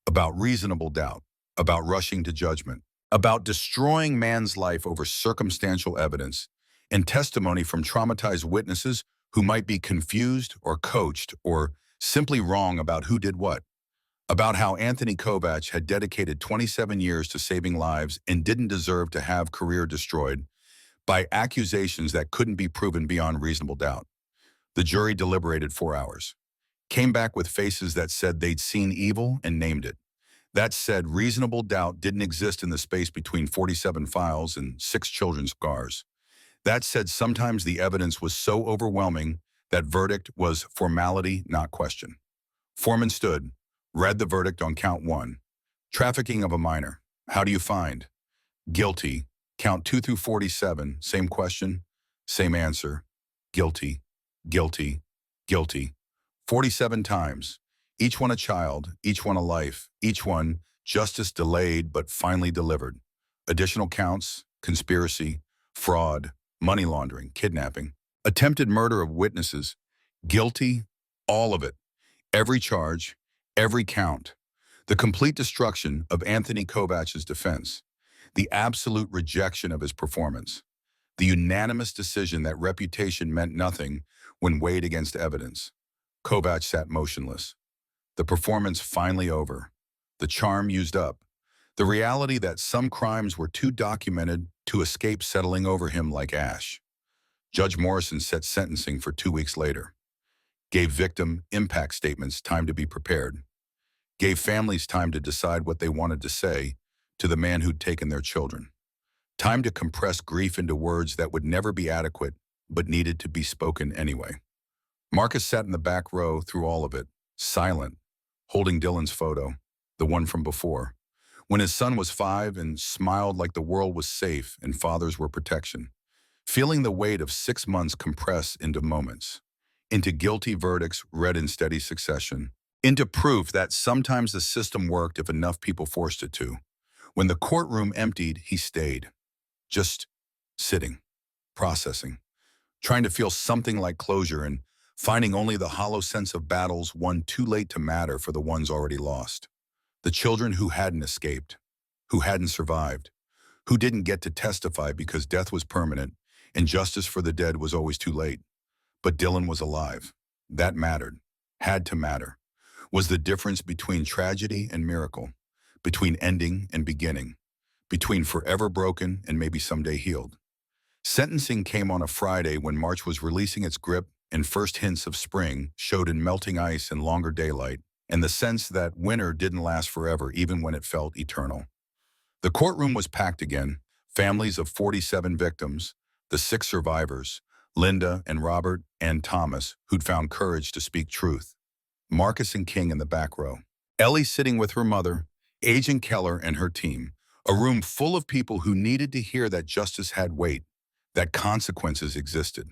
Speaker 1: about reasonable doubt, about rushing to judgment, about destroying man's life over circumstantial evidence and testimony from traumatized witnesses who might be confused or coached or simply wrong about who did what, about how Anthony Kovach had dedicated 27 years to saving lives and didn't deserve to have career destroyed by accusations that couldn't be proven beyond reasonable doubt. The jury deliberated 4 hours, came back with faces that said they'd seen evil and named it. That said, reasonable doubt didn't exist in the space between 47 files and 6 children's scars. That said, sometimes the evidence was so overwhelming that verdict was formality, not question. Foreman stood, read the verdict on count 1. Trafficking of a minor. How do you find? Guilty. Count 2 through 47. Same question, same answer. Guilty, guilty, guilty. 47 times. Each one a child, each one a life, each one justice delayed but finally delivered. Additional counts, conspiracy, fraud, money laundering, kidnapping, attempted murder of witnesses. Guilty, all of it. Every charge, every count. The complete destruction of Anthony Kovach's defense. The absolute rejection of his performance. The unanimous decision that reputation meant nothing when weighed against evidence. Kovach sat motionless. The performance finally over. The charm used up. The reality that some crimes were too documented to escape settling over him like ash. Judge Morrison set sentencing for 2 weeks later. Gave victim impact statements time to be prepared. Gave families time to decide what they wanted to say to the man who'd taken their children. Time to compress grief into words that would never be adequate, but needed to be spoken anyway. Marcus sat in the back row through all of it, silent, holding Dylan's photo, the one from before, when his son was 5 and smiled like the world was safe and fathers were protection, feeling the weight of 6 months compress into moments, into guilty verdicts read in steady succession, into proof that sometimes the system worked if enough people forced it to. When the courtroom emptied, he stayed, just sitting, processing, trying to feel something like closure and finding only the hollow sense of battles won too late to matter for the ones already lost. The children who hadn't escaped, who hadn't survived, who didn't get to testify because death was permanent and justice for the dead was always too late. But Dylan was alive. That mattered, had to matter, was the difference between tragedy and miracle, between ending and beginning, between forever broken and maybe someday healed. Sentencing came on a Friday when March was releasing its grip and first hints of spring showed in melting ice and longer daylight, and the sense that winter didn't last forever even when it felt eternal. The courtroom was packed again, families of 47 victims, the 6 survivors, Linda and Robert and Thomas, who'd found courage to speak truth. Marcus and King in the back row. Ellie sitting with her mother, Agent Keller and her team, a room full of people who needed to hear that justice had weight, that consequences existed,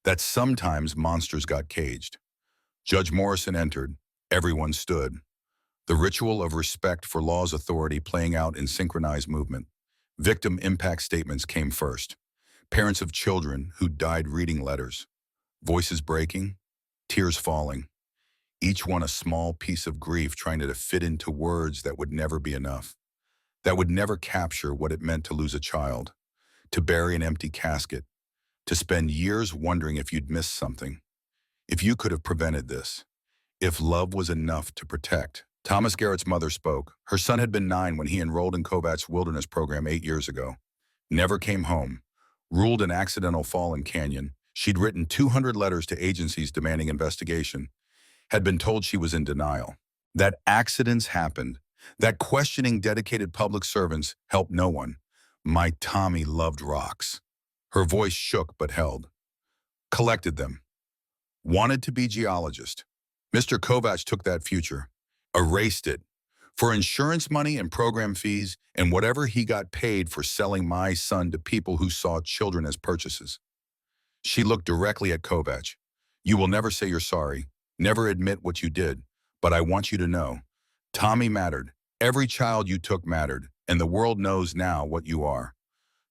Speaker 1: that sometimes monsters got caged. Judge Morrison entered. Everyone stood. The ritual of respect for law's authority playing out in synchronized movement. Victim impact statements came first. Parents of children who died reading letters. Voices breaking, tears falling. Each one a small piece of grief trying to fit into words that would never be enough. That would never capture what it meant to lose a child, to bury an empty casket, to spend years wondering if you'd missed something, if you could have prevented this, if love was enough to protect. Thomas Garrett's mother spoke. Her son had been 9 when he enrolled in Kovach's wilderness program 8 years ago. Never came home. Ruled an accidental fall in Canyon. She'd written 200 letters to agencies demanding investigation. Had been told she was in denial. That accidents happened. That questioning dedicated public servants helped no one. My Tommy loved rocks. Her voice shook but held. Collected them. Wanted to be geologist. Mr. Kovach took that future. Erased it. For insurance money and program fees and whatever he got paid for selling my son to people who saw children as purchases. She looked directly at Kovach. You will never say you're sorry. Never admit what you did. But I want you to know. Tommy mattered. Every child you took mattered. And the world knows now what you are.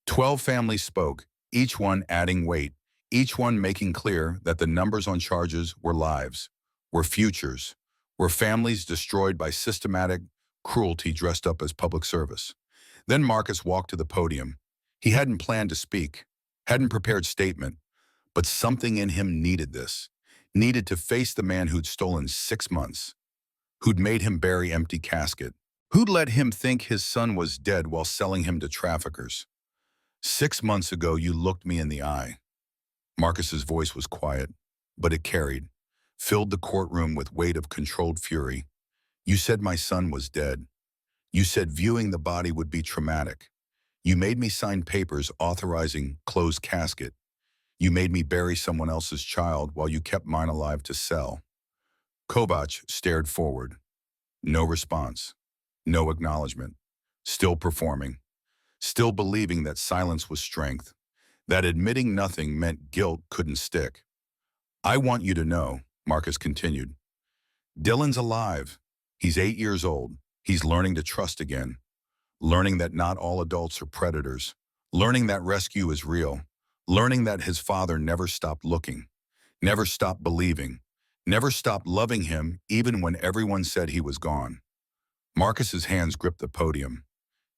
Speaker 1: 12 families spoke, each one adding weight, each one making clear that the numbers on charges were lives, were futures, were families destroyed by systematic cruelty dressed up as public service. Then Marcus walked to the podium. He hadn't planned to speak, hadn't prepared statement, but something in him needed this, needed to face the man who'd stolen 6 months, who'd made him bury empty casket, who'd let him think his son was dead while selling him to traffickers. 6 months ago, you looked me in the eye. Marcus's voice was quiet, but it carried, filled the courtroom with weight of controlled fury. You said my son was dead. You said viewing the body would be traumatic. You made me sign papers authorizing closed casket. You made me bury someone else's child while you kept mine alive to sell. Kovac stared forward. No response. No acknowledgement. Still performing. Still believing that silence was strength. That admitting nothing meant guilt couldn't stick. I want you to know, Marcus continued. Dylan's alive. He's 8 years old. He's learning to trust again. Learning that not all adults are predators. Learning that rescue is real. Learning that his father never stopped looking. Never stopped believing. Never stopped loving him even when everyone said he was gone. Marcus's hands gripped the podium.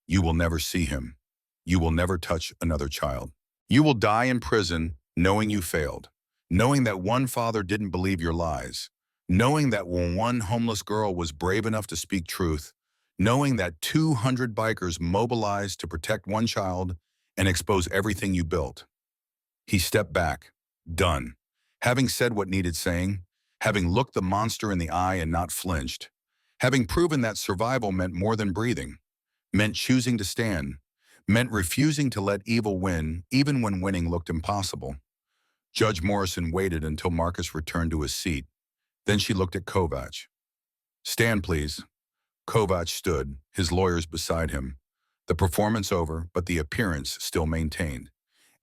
Speaker 1: You will never see him. You will never touch another child. You will die in prison knowing you failed. Knowing that one father didn't believe your lies. Knowing that one homeless girl was brave enough to speak truth. Knowing that 200 bikers mobilized to protect one child and expose everything you built. He stepped back, done. Having said what needed saying, having looked the monster in the eye and not flinched, having proven that survival meant more than breathing, meant choosing to stand, meant refusing to let evil win even when winning looked impossible. Judge Morrison waited until Marcus returned to his seat. Then she looked at Kovac. Stand, please. Kovac stood, his lawyers beside him. The performance over, but the appearance still maintained.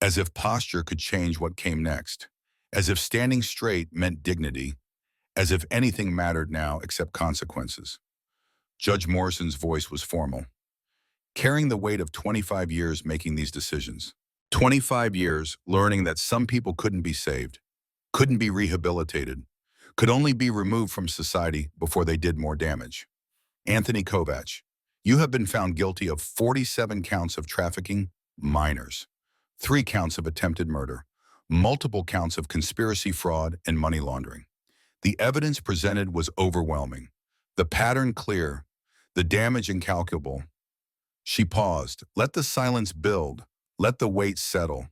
Speaker 1: As if posture could change what came next. As if standing straight meant dignity. As if anything mattered now except consequences. Judge Morrison's voice was formal. Carrying the weight of 25 years making these decisions. 25 years learning that some people couldn't be saved, couldn't be rehabilitated, could only be removed from society before they did more damage. Anthony Kovac, you have been found guilty of 47 counts of trafficking minors, 3 counts of attempted murder, multiple counts of conspiracy fraud and money laundering. The evidence presented was overwhelming, the pattern clear, the damage incalculable. She paused. Let the silence build. Let the weight settle.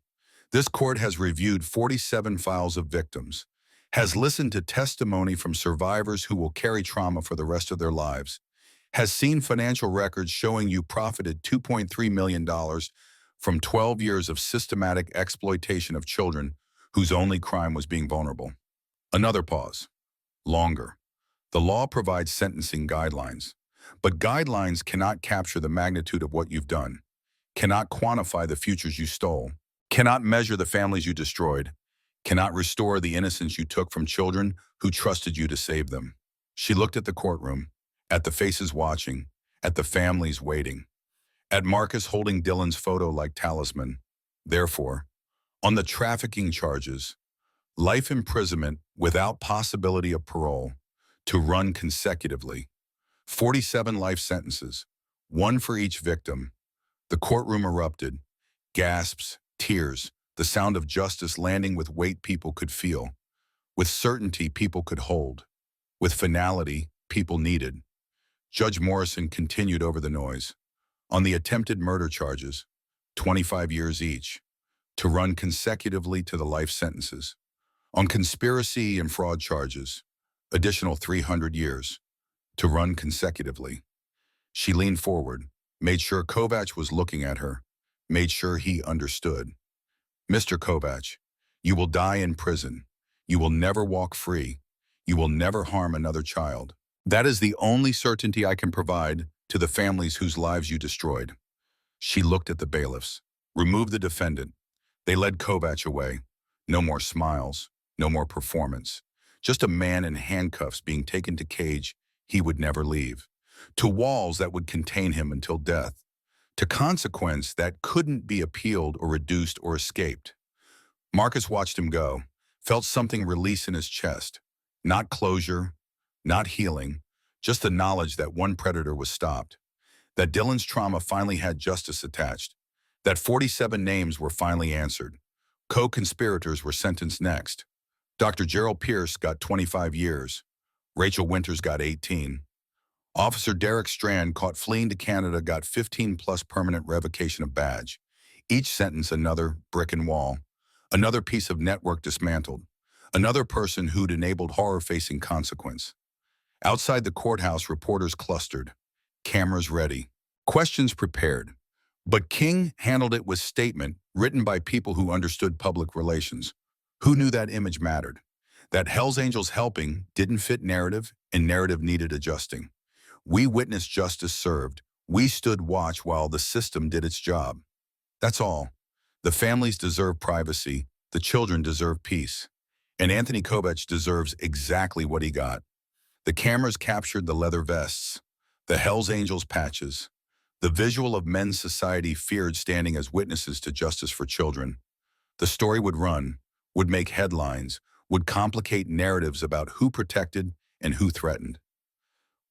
Speaker 1: This court has reviewed 47 files of victims, has listened to testimony from survivors who will carry trauma for the rest of their lives, has seen financial records showing you profited $2.3 million from 12 years of systematic exploitation of children whose only crime was being vulnerable. Another pause. Longer. The law provides sentencing guidelines, but guidelines cannot capture the magnitude of what you've done, cannot quantify the futures you stole, cannot measure the families you destroyed, cannot restore the innocence you took from children who trusted you to save them. She looked at the courtroom, at the faces watching, at the families waiting, at Marcus holding Dylan's photo like talisman. Therefore, on the trafficking charges, life imprisonment without possibility of parole, to run consecutively. 47 life sentences, 1 for each victim. The courtroom erupted. Gasps, tears, the sound of justice landing with weight people could feel, with certainty people could hold, with finality people needed. Judge Morrison continued over the noise. On the attempted murder charges, 25 years each, to run consecutively to the life sentences. On conspiracy and fraud charges, additional 300 years, to run consecutively. She leaned forward, made sure Kovac was looking at her, made sure he understood. Mr. Kovac, you will die in prison. You will never walk free. You will never harm another child. That is the only certainty I can provide to the families whose lives you destroyed. She looked at the bailiffs, removed the defendant. They led Kovac away. No more smiles, no more performance. Just a man in handcuffs being taken to cage he would never leave, to walls that would contain him until death, to consequence that couldn't be appealed or reduced or escaped. Marcus watched him go, felt something release in his chest. Not closure, not healing, just the knowledge that one predator was stopped, that Dylan's trauma finally had justice attached, that 47 names were finally answered. Co-conspirators were sentenced next. Dr. Gerald Pierce got 25 years. Rachel Winters got 18. Officer Derek Strand, caught fleeing to Canada, got 15+ permanent revocation of badge. Each sentence another brick and wall, another piece of network dismantled, another person who'd enabled horror facing consequence. Outside the courthouse, reporters clustered. cameras ready, questions prepared. But King handled it with statement written by people who understood public relations, who knew that image mattered, that Hell's Angels helping didn't fit narrative and narrative needed adjusting. We witnessed justice served. We stood watch while the system did its job. That's all. The families deserve privacy. The children deserve peace. And Anthony Kovach deserves exactly what he got. The cameras captured the leather vests, the Hell's Angels patches, the visual of men's society feared standing as witnesses to justice for children. The story would run, would make headlines, would complicate narratives about who protected and who threatened.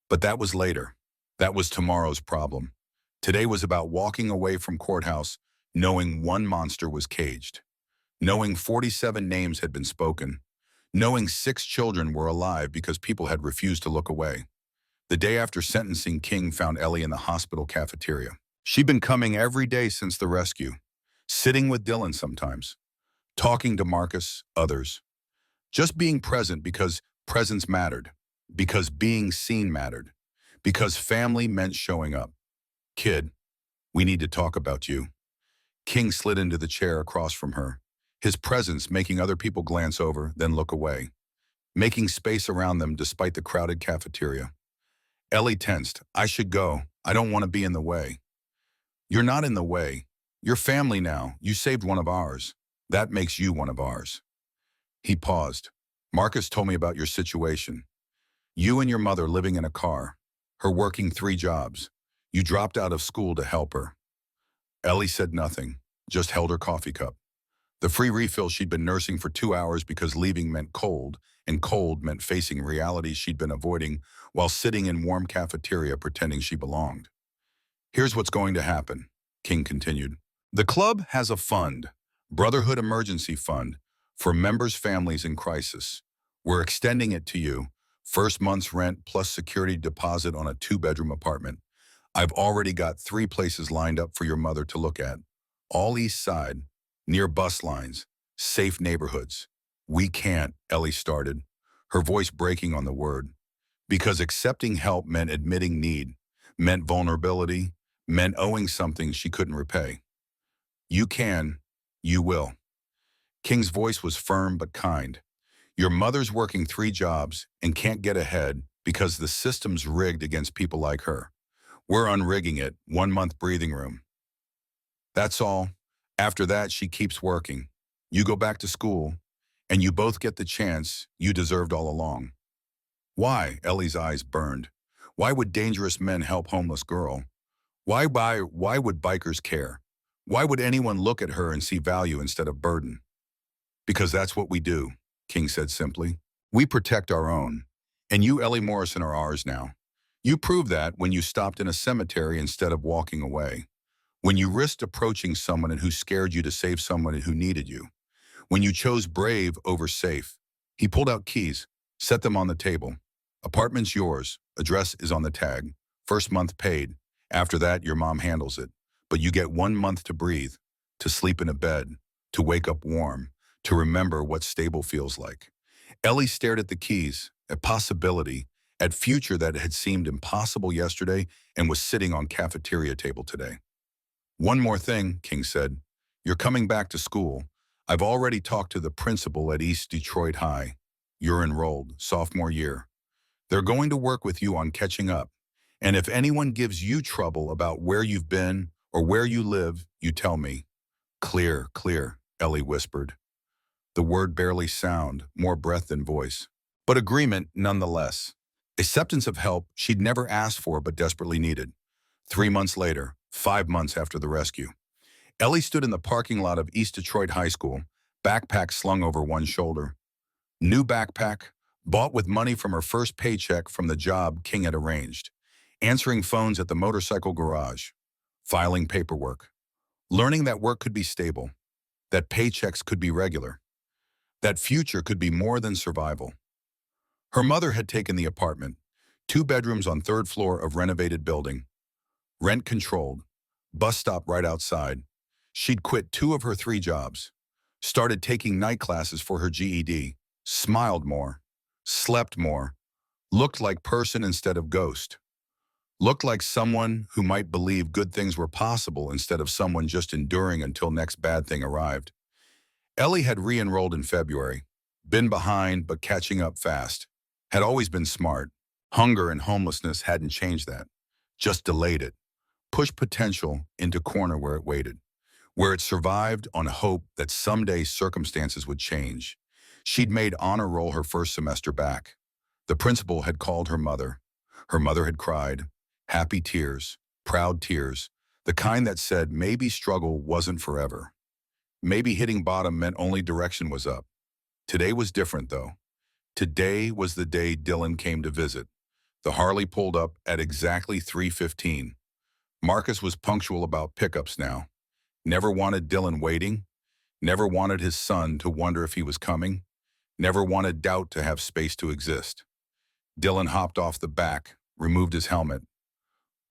Speaker 1: But that was later. That was tomorrow's problem. Today was about walking away from courthouse, knowing one monster was caged, knowing 47 names had been spoken, knowing 6 children were alive because people had refused to look away. The day after sentencing, King found Ellie in the hospital cafeteria. She'd been coming every day since the rescue, sitting with Dylan sometimes, talking to Marcus, others, just being present because presence mattered, because being seen mattered, because family meant showing up. Kid, we need to talk about you. King slid into the chair across from her, his presence making other people glance over, then look away, making space around them despite the crowded cafeteria. Ellie tensed. I should go. I don't want to be in the way. You're not in the way. You're family now. You saved one of ours. That makes you one of ours. He paused. Marcus told me about your situation. You and your mother living in a car, her working 3 jobs. You dropped out of school to help her. Ellie said nothing, just held her coffee cup. The free refill she'd been nursing for 2 hours because leaving meant cold, and cold meant facing realities she'd been avoiding while sitting in warm cafeteria pretending she belonged. Here's what's going to happen, King continued. The club has a fund, Brotherhood Emergency Fund, for members' families in crisis. We're extending it to you. First month's rent plus security deposit on a 2-bedroom apartment. I've already got 3 places lined up for your mother to look at. All East Side, near bus lines, safe neighborhoods. We can't, Ellie started, her voice breaking on the word. Because accepting help meant admitting need, meant vulnerability, meant owing something she couldn't repay. You can, you will. King's voice was firm but kind. Your mother's working 3 jobs and can't get ahead because the system's rigged against people like her. We're unrigging it, 1 month breathing room. That's all. After that, she keeps working. You go back to school, and you both get the chance you deserved all along. Why? Ellie's eyes burned. Why would dangerous men help homeless girl? Why would bikers care? Why would anyone look at her and see value instead of burden? Because that's what we do, King said simply. We protect our own. And you, Ellie Morrison, are ours now. You proved that when you stopped in a cemetery instead of walking away. When you risked approaching someone who scared you to save someone who needed you. When you chose brave over safe. He pulled out keys, set them on the table. Apartment's yours. Address is on the tag. First month paid. After that, your mom handles it. But you get 1 month to breathe, to sleep in a bed, to wake up warm, to remember what stable feels like. Ellie stared at the keys, at possibility, at future that had seemed impossible yesterday and was sitting on cafeteria table today. One more thing, King said. You're coming back to school. I've already talked to the principal at East Detroit High. You're enrolled, sophomore year. They're going to work with you on catching up. And if anyone gives you trouble about where you've been or where you live, you tell me. Clear, clear, Ellie whispered. The word barely sound, more breath than voice. But agreement nonetheless. Acceptance of help she'd never asked for but desperately needed. 3 months later, 5 months after the rescue. Ellie stood in the parking lot of East Detroit High School, backpack slung over one shoulder. New backpack, bought with money from her first paycheck from the job King had arranged. Answering phones at the motorcycle garage. Filing paperwork. Learning that work could be stable. That paychecks could be regular. That future could be more than survival. Her mother had taken the apartment, 2 bedrooms on 3rd floor of renovated building. Rent controlled, bus stop right outside. She'd quit 2 of her 3 jobs, started taking night classes for her GED, smiled more, slept more, looked like person instead of ghost. Looked like someone who might believe good things were possible instead of someone just enduring until next bad thing arrived. Ellie had re-enrolled in February, been behind but catching up fast, had always been smart. Hunger and homelessness hadn't changed that, just delayed it, pushed potential into corner where it waited, where it survived on hope that someday circumstances would change. She'd made honor roll her first semester back. The principal had called her mother. Her mother had cried, happy tears, proud tears, the kind that said maybe struggle wasn't forever. Maybe hitting bottom meant only direction was up. Today was different, though. Today was the day Dylan came to visit. The Harley pulled up at exactly 3:15. Marcus was punctual about pickups now. Never wanted Dylan waiting. Never wanted his son to wonder if he was coming. Never wanted doubt to have space to exist. Dylan hopped off the back, removed his helmet.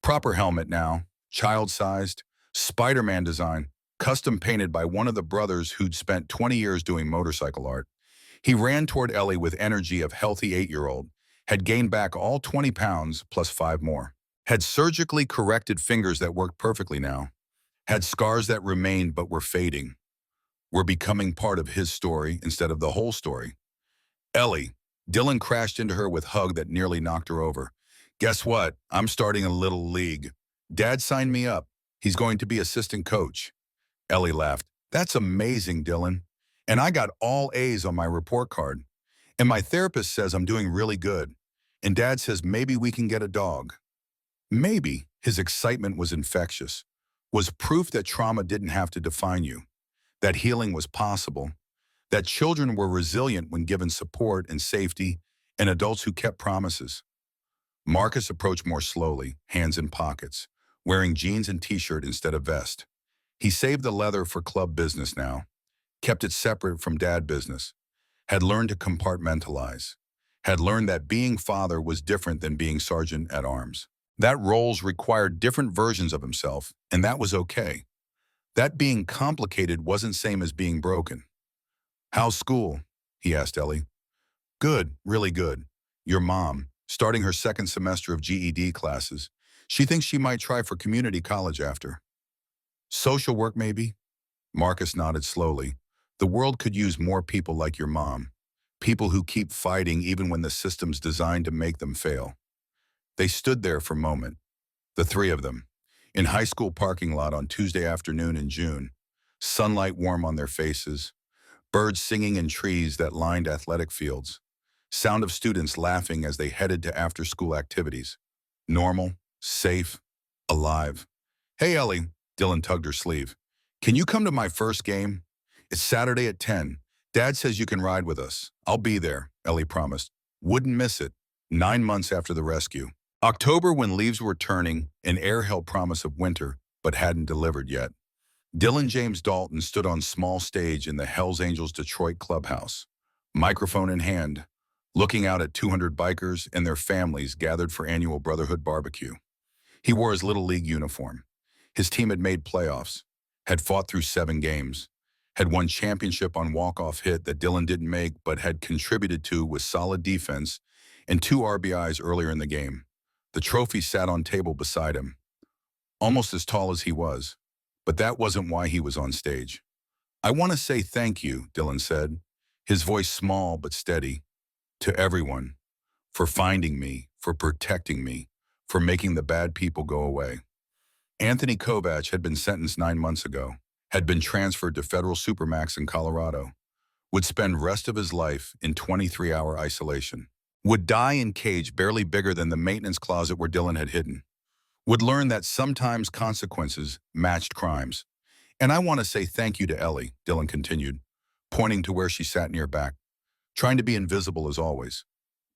Speaker 1: Proper helmet now, child-sized, Spider-Man design, custom painted by one of the brothers who'd spent 20 years doing motorcycle art. He ran toward Ellie with energy of healthy 8-year-old, had gained back all 20 pounds plus 5 more, had surgically corrected fingers that worked perfectly now, had scars that remained but were fading, were becoming part of his story instead of the whole story. Ellie, Dylan crashed into her with a hug that nearly knocked her over. Guess what? I'm starting a little league. Dad signed me up. He's going to be assistant coach. Ellie laughed. That's amazing, Dylan. And I got all A's on my report card. And my therapist says I'm doing really good. And Dad says maybe we can get a dog. Maybe. His excitement was infectious, was proof that trauma didn't have to define you, that healing was possible, that children were resilient when given support and safety, and adults who kept promises. Marcus approached more slowly, hands in pockets, wearing jeans and t-shirt instead of vest. He saved the leather for club business now, kept it separate from dad business, had learned to compartmentalize, had learned that being father was different than being sergeant at arms. That roles required different versions of himself, and that was okay. That being complicated wasn't same as being broken. How's school? He asked Ellie. Good, really good. Your mom, starting her second semester of GED classes. She thinks she might try for community college after. Social work, maybe? Marcus nodded slowly. The world could use more people like your mom. People who keep fighting even when the system's designed to make them fail. They stood there for a moment, the three of them, in high school parking lot on Tuesday afternoon in June, sunlight warm on their faces, birds singing in trees that lined athletic fields, sound of students laughing as they headed to after-school activities. Normal, safe, alive. Hey, Ellie, Dylan tugged her sleeve. Can you come to my first game? It's Saturday at 10. Dad says you can ride with us. I'll be there, Ellie promised. Wouldn't miss it. 9 months after the rescue. October when leaves were turning, and air held promise of winter, but hadn't delivered yet. Dylan James Dalton stood on small stage in the Hells Angels Detroit clubhouse, microphone in hand, looking out at 200 bikers and their families gathered for annual Brotherhood barbecue. He wore his Little League uniform. His team had made playoffs, had fought through 7 games, had won championship on walk-off hit that Dylan didn't make but had contributed to with solid defense and 2 RBIs earlier in the game. The trophy sat on table beside him, almost as tall as he was, but that wasn't why he was on stage. I want to say thank you, Dylan said, his voice small but steady, to everyone, for finding me, for protecting me, for making the bad people go away. Anthony Kovac had been sentenced 9 months ago, had been transferred to federal supermax in Colorado, would spend rest of his life in 23-hour isolation, would die in cage barely bigger than the maintenance closet where Dylan had hidden, would learn that sometimes consequences matched crimes. And I want to say thank you to Ellie, Dylan continued, pointing to where she sat near back, trying to be invisible as always.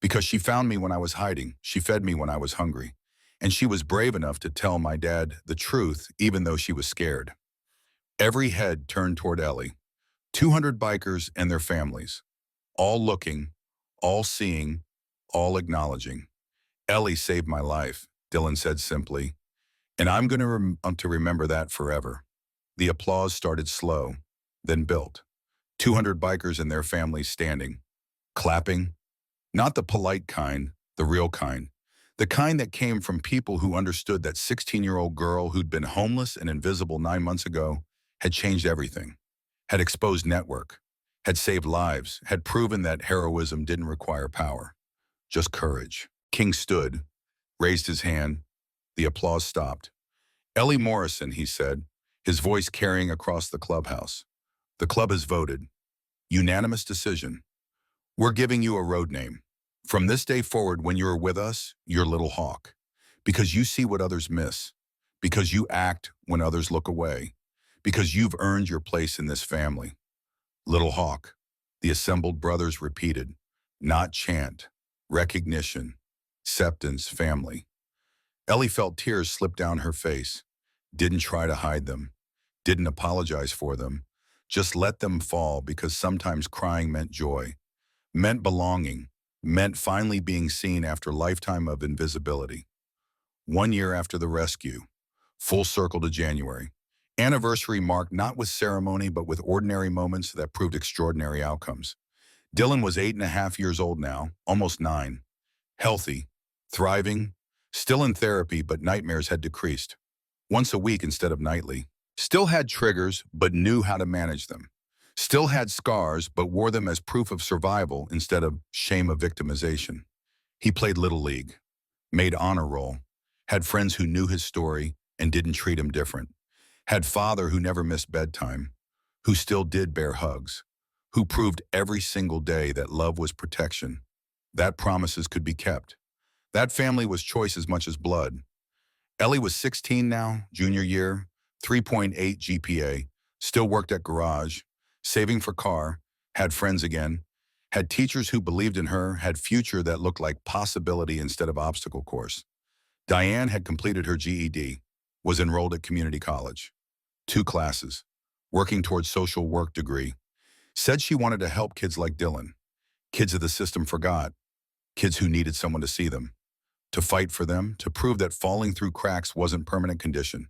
Speaker 1: Because she found me when I was hiding, she fed me when I was hungry, and she was brave enough to tell my dad the truth even though she was scared. Every head turned toward Ellie, 200 bikers and their families, all looking, all seeing, all acknowledging. Ellie saved my life, Dylan said simply, and I'm going to remember that forever. The applause started slow, then built. 200 bikers and their families standing, clapping, not the polite kind, the real kind. The kind that came from people who understood that 16-year-old girl who'd been homeless and invisible 9 months ago had changed everything, had exposed network, had saved lives, had proven that heroism didn't require power, just courage. King stood, raised his hand. The applause stopped. "Ellie Morrison," he said, his voice carrying across the clubhouse. "The club has voted. Unanimous decision. We're giving you a road name. From this day forward, when you're with us, you're Little Hawk. Because you see what others miss. Because you act when others look away. Because you've earned your place in this family. Little Hawk," the assembled brothers repeated. Not chant. Recognition. Acceptance. Family. Ellie felt tears slip down her face. Didn't try to hide them. Didn't apologize for them. Just let them fall, because sometimes crying meant joy. Meant belonging. Meant finally being seen after a lifetime of invisibility. 1 year after the rescue. Full circle to January. Anniversary marked not with ceremony but with ordinary moments that proved extraordinary outcomes. Dylan was 8.5 years old now, almost 9. Healthy. Thriving. Still in therapy, but nightmares had decreased. Once a week instead of nightly. Still had triggers, but knew how to manage them. Still had scars, but wore them as proof of survival instead of shame of victimization. He played Little League, made honor roll, had friends who knew his story and didn't treat him different, had father who never missed bedtime, who still did bear hugs, who proved every single day that love was protection, that promises could be kept. That family was choice as much as blood. Ellie was 16 now, junior year, 3.8 GPA, still worked at garage, saving for car, had friends again, had teachers who believed in her, had future that looked like possibility instead of obstacle course. Diane had completed her GED, was enrolled at community college. 2 classes, working towards social work degree. Said she wanted to help kids like Dylan, kids that the system forgot, kids who needed someone to see them, to fight for them, to prove that falling through cracks wasn't permanent condition.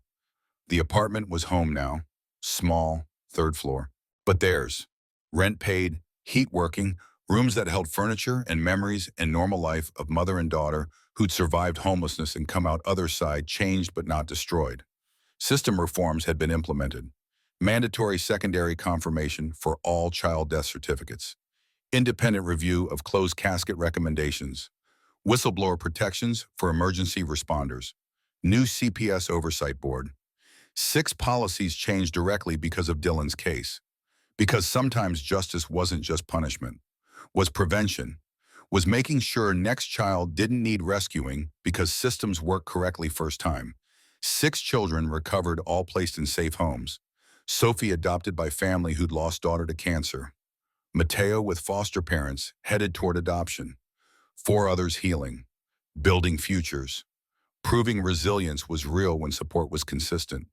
Speaker 1: The apartment was home now, small, 3rd floor, but theirs. Rent paid, heat working, rooms that held furniture and memories and normal life of mother and daughter who'd survived homelessness and come out other side changed but not destroyed. System reforms had been implemented. Mandatory secondary confirmation for all child death certificates. Independent review of closed casket recommendations. Whistleblower protections for emergency responders. New CPS oversight board. 6 policies changed directly because of Dylan's case. Because sometimes justice wasn't just punishment, was prevention, was making sure next child didn't need rescuing because systems worked correctly first time. 6 children recovered, all placed in safe homes. Sophie adopted by family who'd lost daughter to cancer. Mateo with foster parents headed toward adoption. 4 others healing, building futures. Proving resilience was real when support was consistent.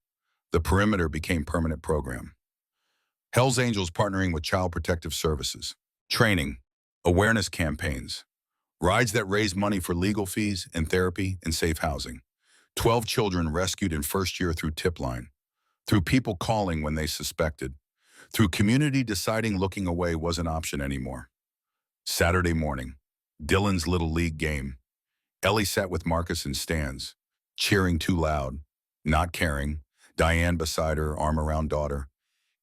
Speaker 1: The perimeter became permanent program. Hell's Angels partnering with Child Protective Services. Training, awareness campaigns, rides that raise money for legal fees and therapy and safe housing. 12 children rescued in first year through tip line, through people calling when they suspected, through community deciding looking away wasn't an option anymore. Saturday morning, Dylan's Little League game. Ellie sat with Marcus in stands, cheering too loud, not caring, Diane beside her, arm around daughter.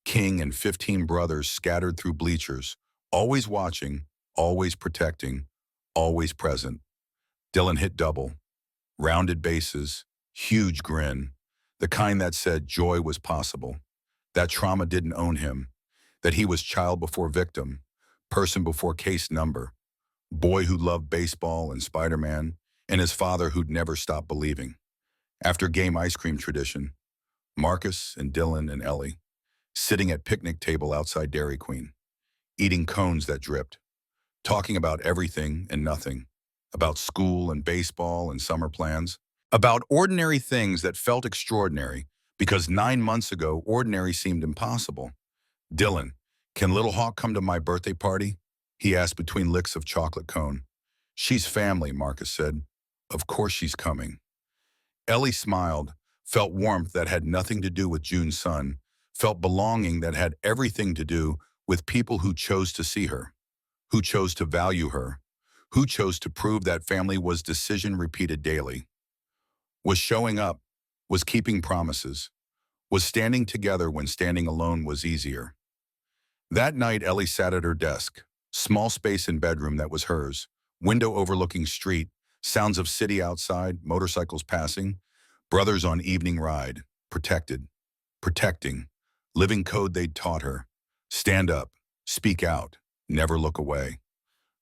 Speaker 1: King and 15 brothers scattered through bleachers, always watching, always protecting, always present. Dylan hit double, rounded bases, huge grin, the kind that said joy was possible, that trauma didn't own him, that he was child before victim, person before case number, boy who loved baseball and Spider-Man, and his father who'd never stopped believing. After game ice cream tradition, Marcus and Dylan and Ellie, sitting at picnic table outside Dairy Queen, eating cones that dripped, talking about everything and nothing, about school and baseball and summer plans, about ordinary things that felt extraordinary because 9 months ago, ordinary seemed impossible. Dylan, can Little Hawk come to my birthday party? He asked between licks of chocolate cone. She's family, Marcus said. Of course she's coming. Ellie smiled, felt warmth that had nothing to do with June's sun, felt belonging that had everything to do with people who chose to see her, who chose to value her, Who chose to prove that family was decision repeated daily, was showing up, was keeping promises, was standing together when standing alone was easier. That night, Ellie sat at her desk, small space in bedroom that was hers, window overlooking street, sounds of city outside, motorcycles passing, brothers on evening ride, protected, protecting, living code they'd taught her. Stand up, speak out, never look away.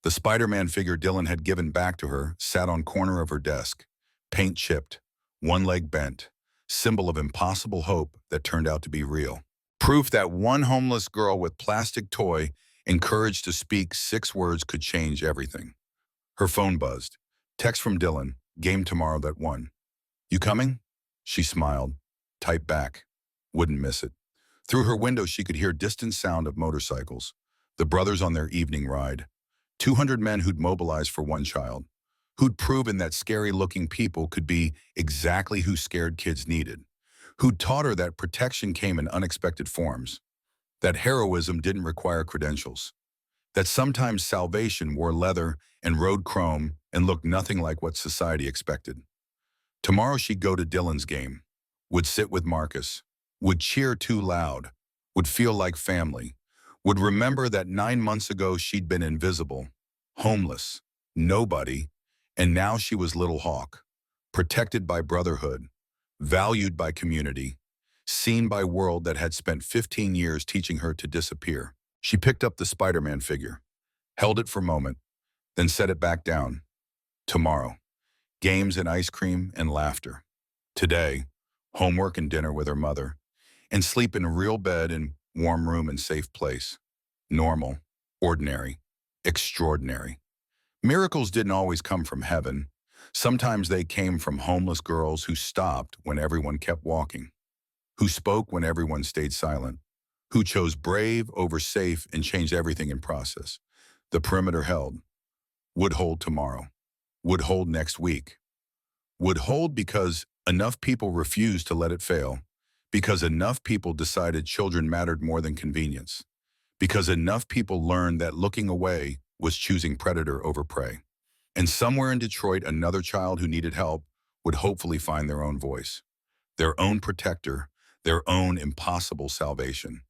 Speaker 1: The Spider-Man figure Dylan had given back to her sat on corner of her desk, paint chipped, one leg bent, symbol of impossible hope that turned out to be real. Proof that one homeless girl with plastic toy encouraged to speak 6 words could change everything. Her phone buzzed. Text from Dylan, game tomorrow at 1. You coming? She smiled. Type back. Wouldn't miss it. Through her window she could hear distant sound of motorcycles. The brothers on their evening ride. 200 men who'd mobilized for one child. Who'd proven that scary-looking people could be exactly who scared kids needed. Who'd taught her that protection came in unexpected forms. That heroism didn't require credentials. That sometimes salvation wore leather and rode chrome and looked nothing like what society expected. Tomorrow she'd go to Dylan's game, would sit with Marcus, would cheer too loud, would feel like family, would remember that 9 months ago she'd been invisible, homeless, nobody, and now she was Little Hawk, protected by Brotherhood, valued by community, seen by world that had spent 15 years teaching her to disappear. She picked up the Spider-Man figure, held it for a moment, then set it back down. Tomorrow, games and ice cream and laughter. Today, homework and dinner with her mother, and sleep in a real bed in warm room and safe place. Normal, ordinary, extraordinary. Miracles didn't always come from heaven. Sometimes they came from homeless girls who stopped when everyone kept walking, who spoke when everyone stayed silent, who chose brave over safe and changed everything in process. The perimeter held, would hold tomorrow, would hold next week, would hold because enough people refused to let it fail, because enough people decided children mattered more than convenience, because enough people learned that looking away was choosing predator over prey. And somewhere in Detroit, another child who needed help would hopefully find their own voice, their own protector, their own impossible salvation.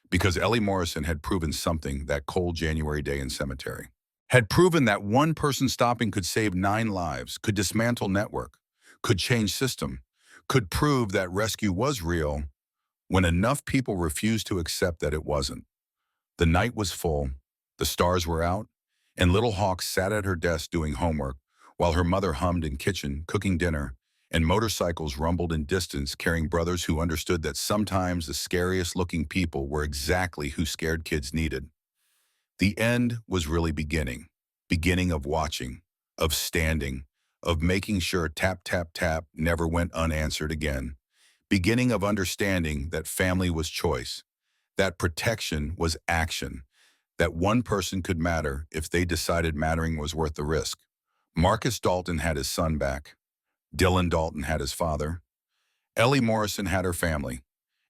Speaker 1: Because Ellie Morrison had proven something that cold January day in cemetery. Had proven that one person stopping could save 9 lives, could dismantle network, could change system, could prove that rescue was real when enough people refused to accept that it wasn't. The night was full, the stars were out, and Little Hawk sat at her desk doing homework while her mother hummed in kitchen, cooking dinner, and motorcycles rumbled in distance carrying brothers who understood that sometimes the scariest-looking people were exactly who scared kids needed. The end was really beginning of watching, of standing, of making sure tap, tap, tap never went unanswered again, beginning of understanding that family was choice, that protection was action, that one person could matter if they decided mattering was worth the risk. Marcus Dalton had his son back. Dylan Dalton had his father. Ellie Morrison had her family.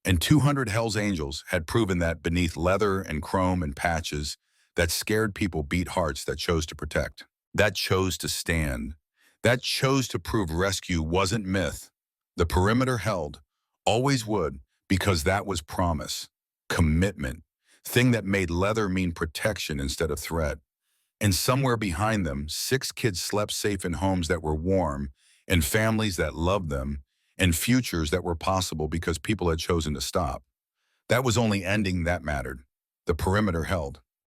Speaker 1: And 200 Hells Angels had proven that beneath leather and chrome and patches, that scared people beat hearts that chose to protect, that chose to stand, that chose to prove rescue wasn't myth. The perimeter held, always would, because that was promise, commitment, thing that made leather mean protection instead of threat. And somewhere behind them, 6 kids slept safe in homes that were warm, and families that loved them, and futures that were possible because people had chosen to stop. That was only ending that mattered. The perimeter held.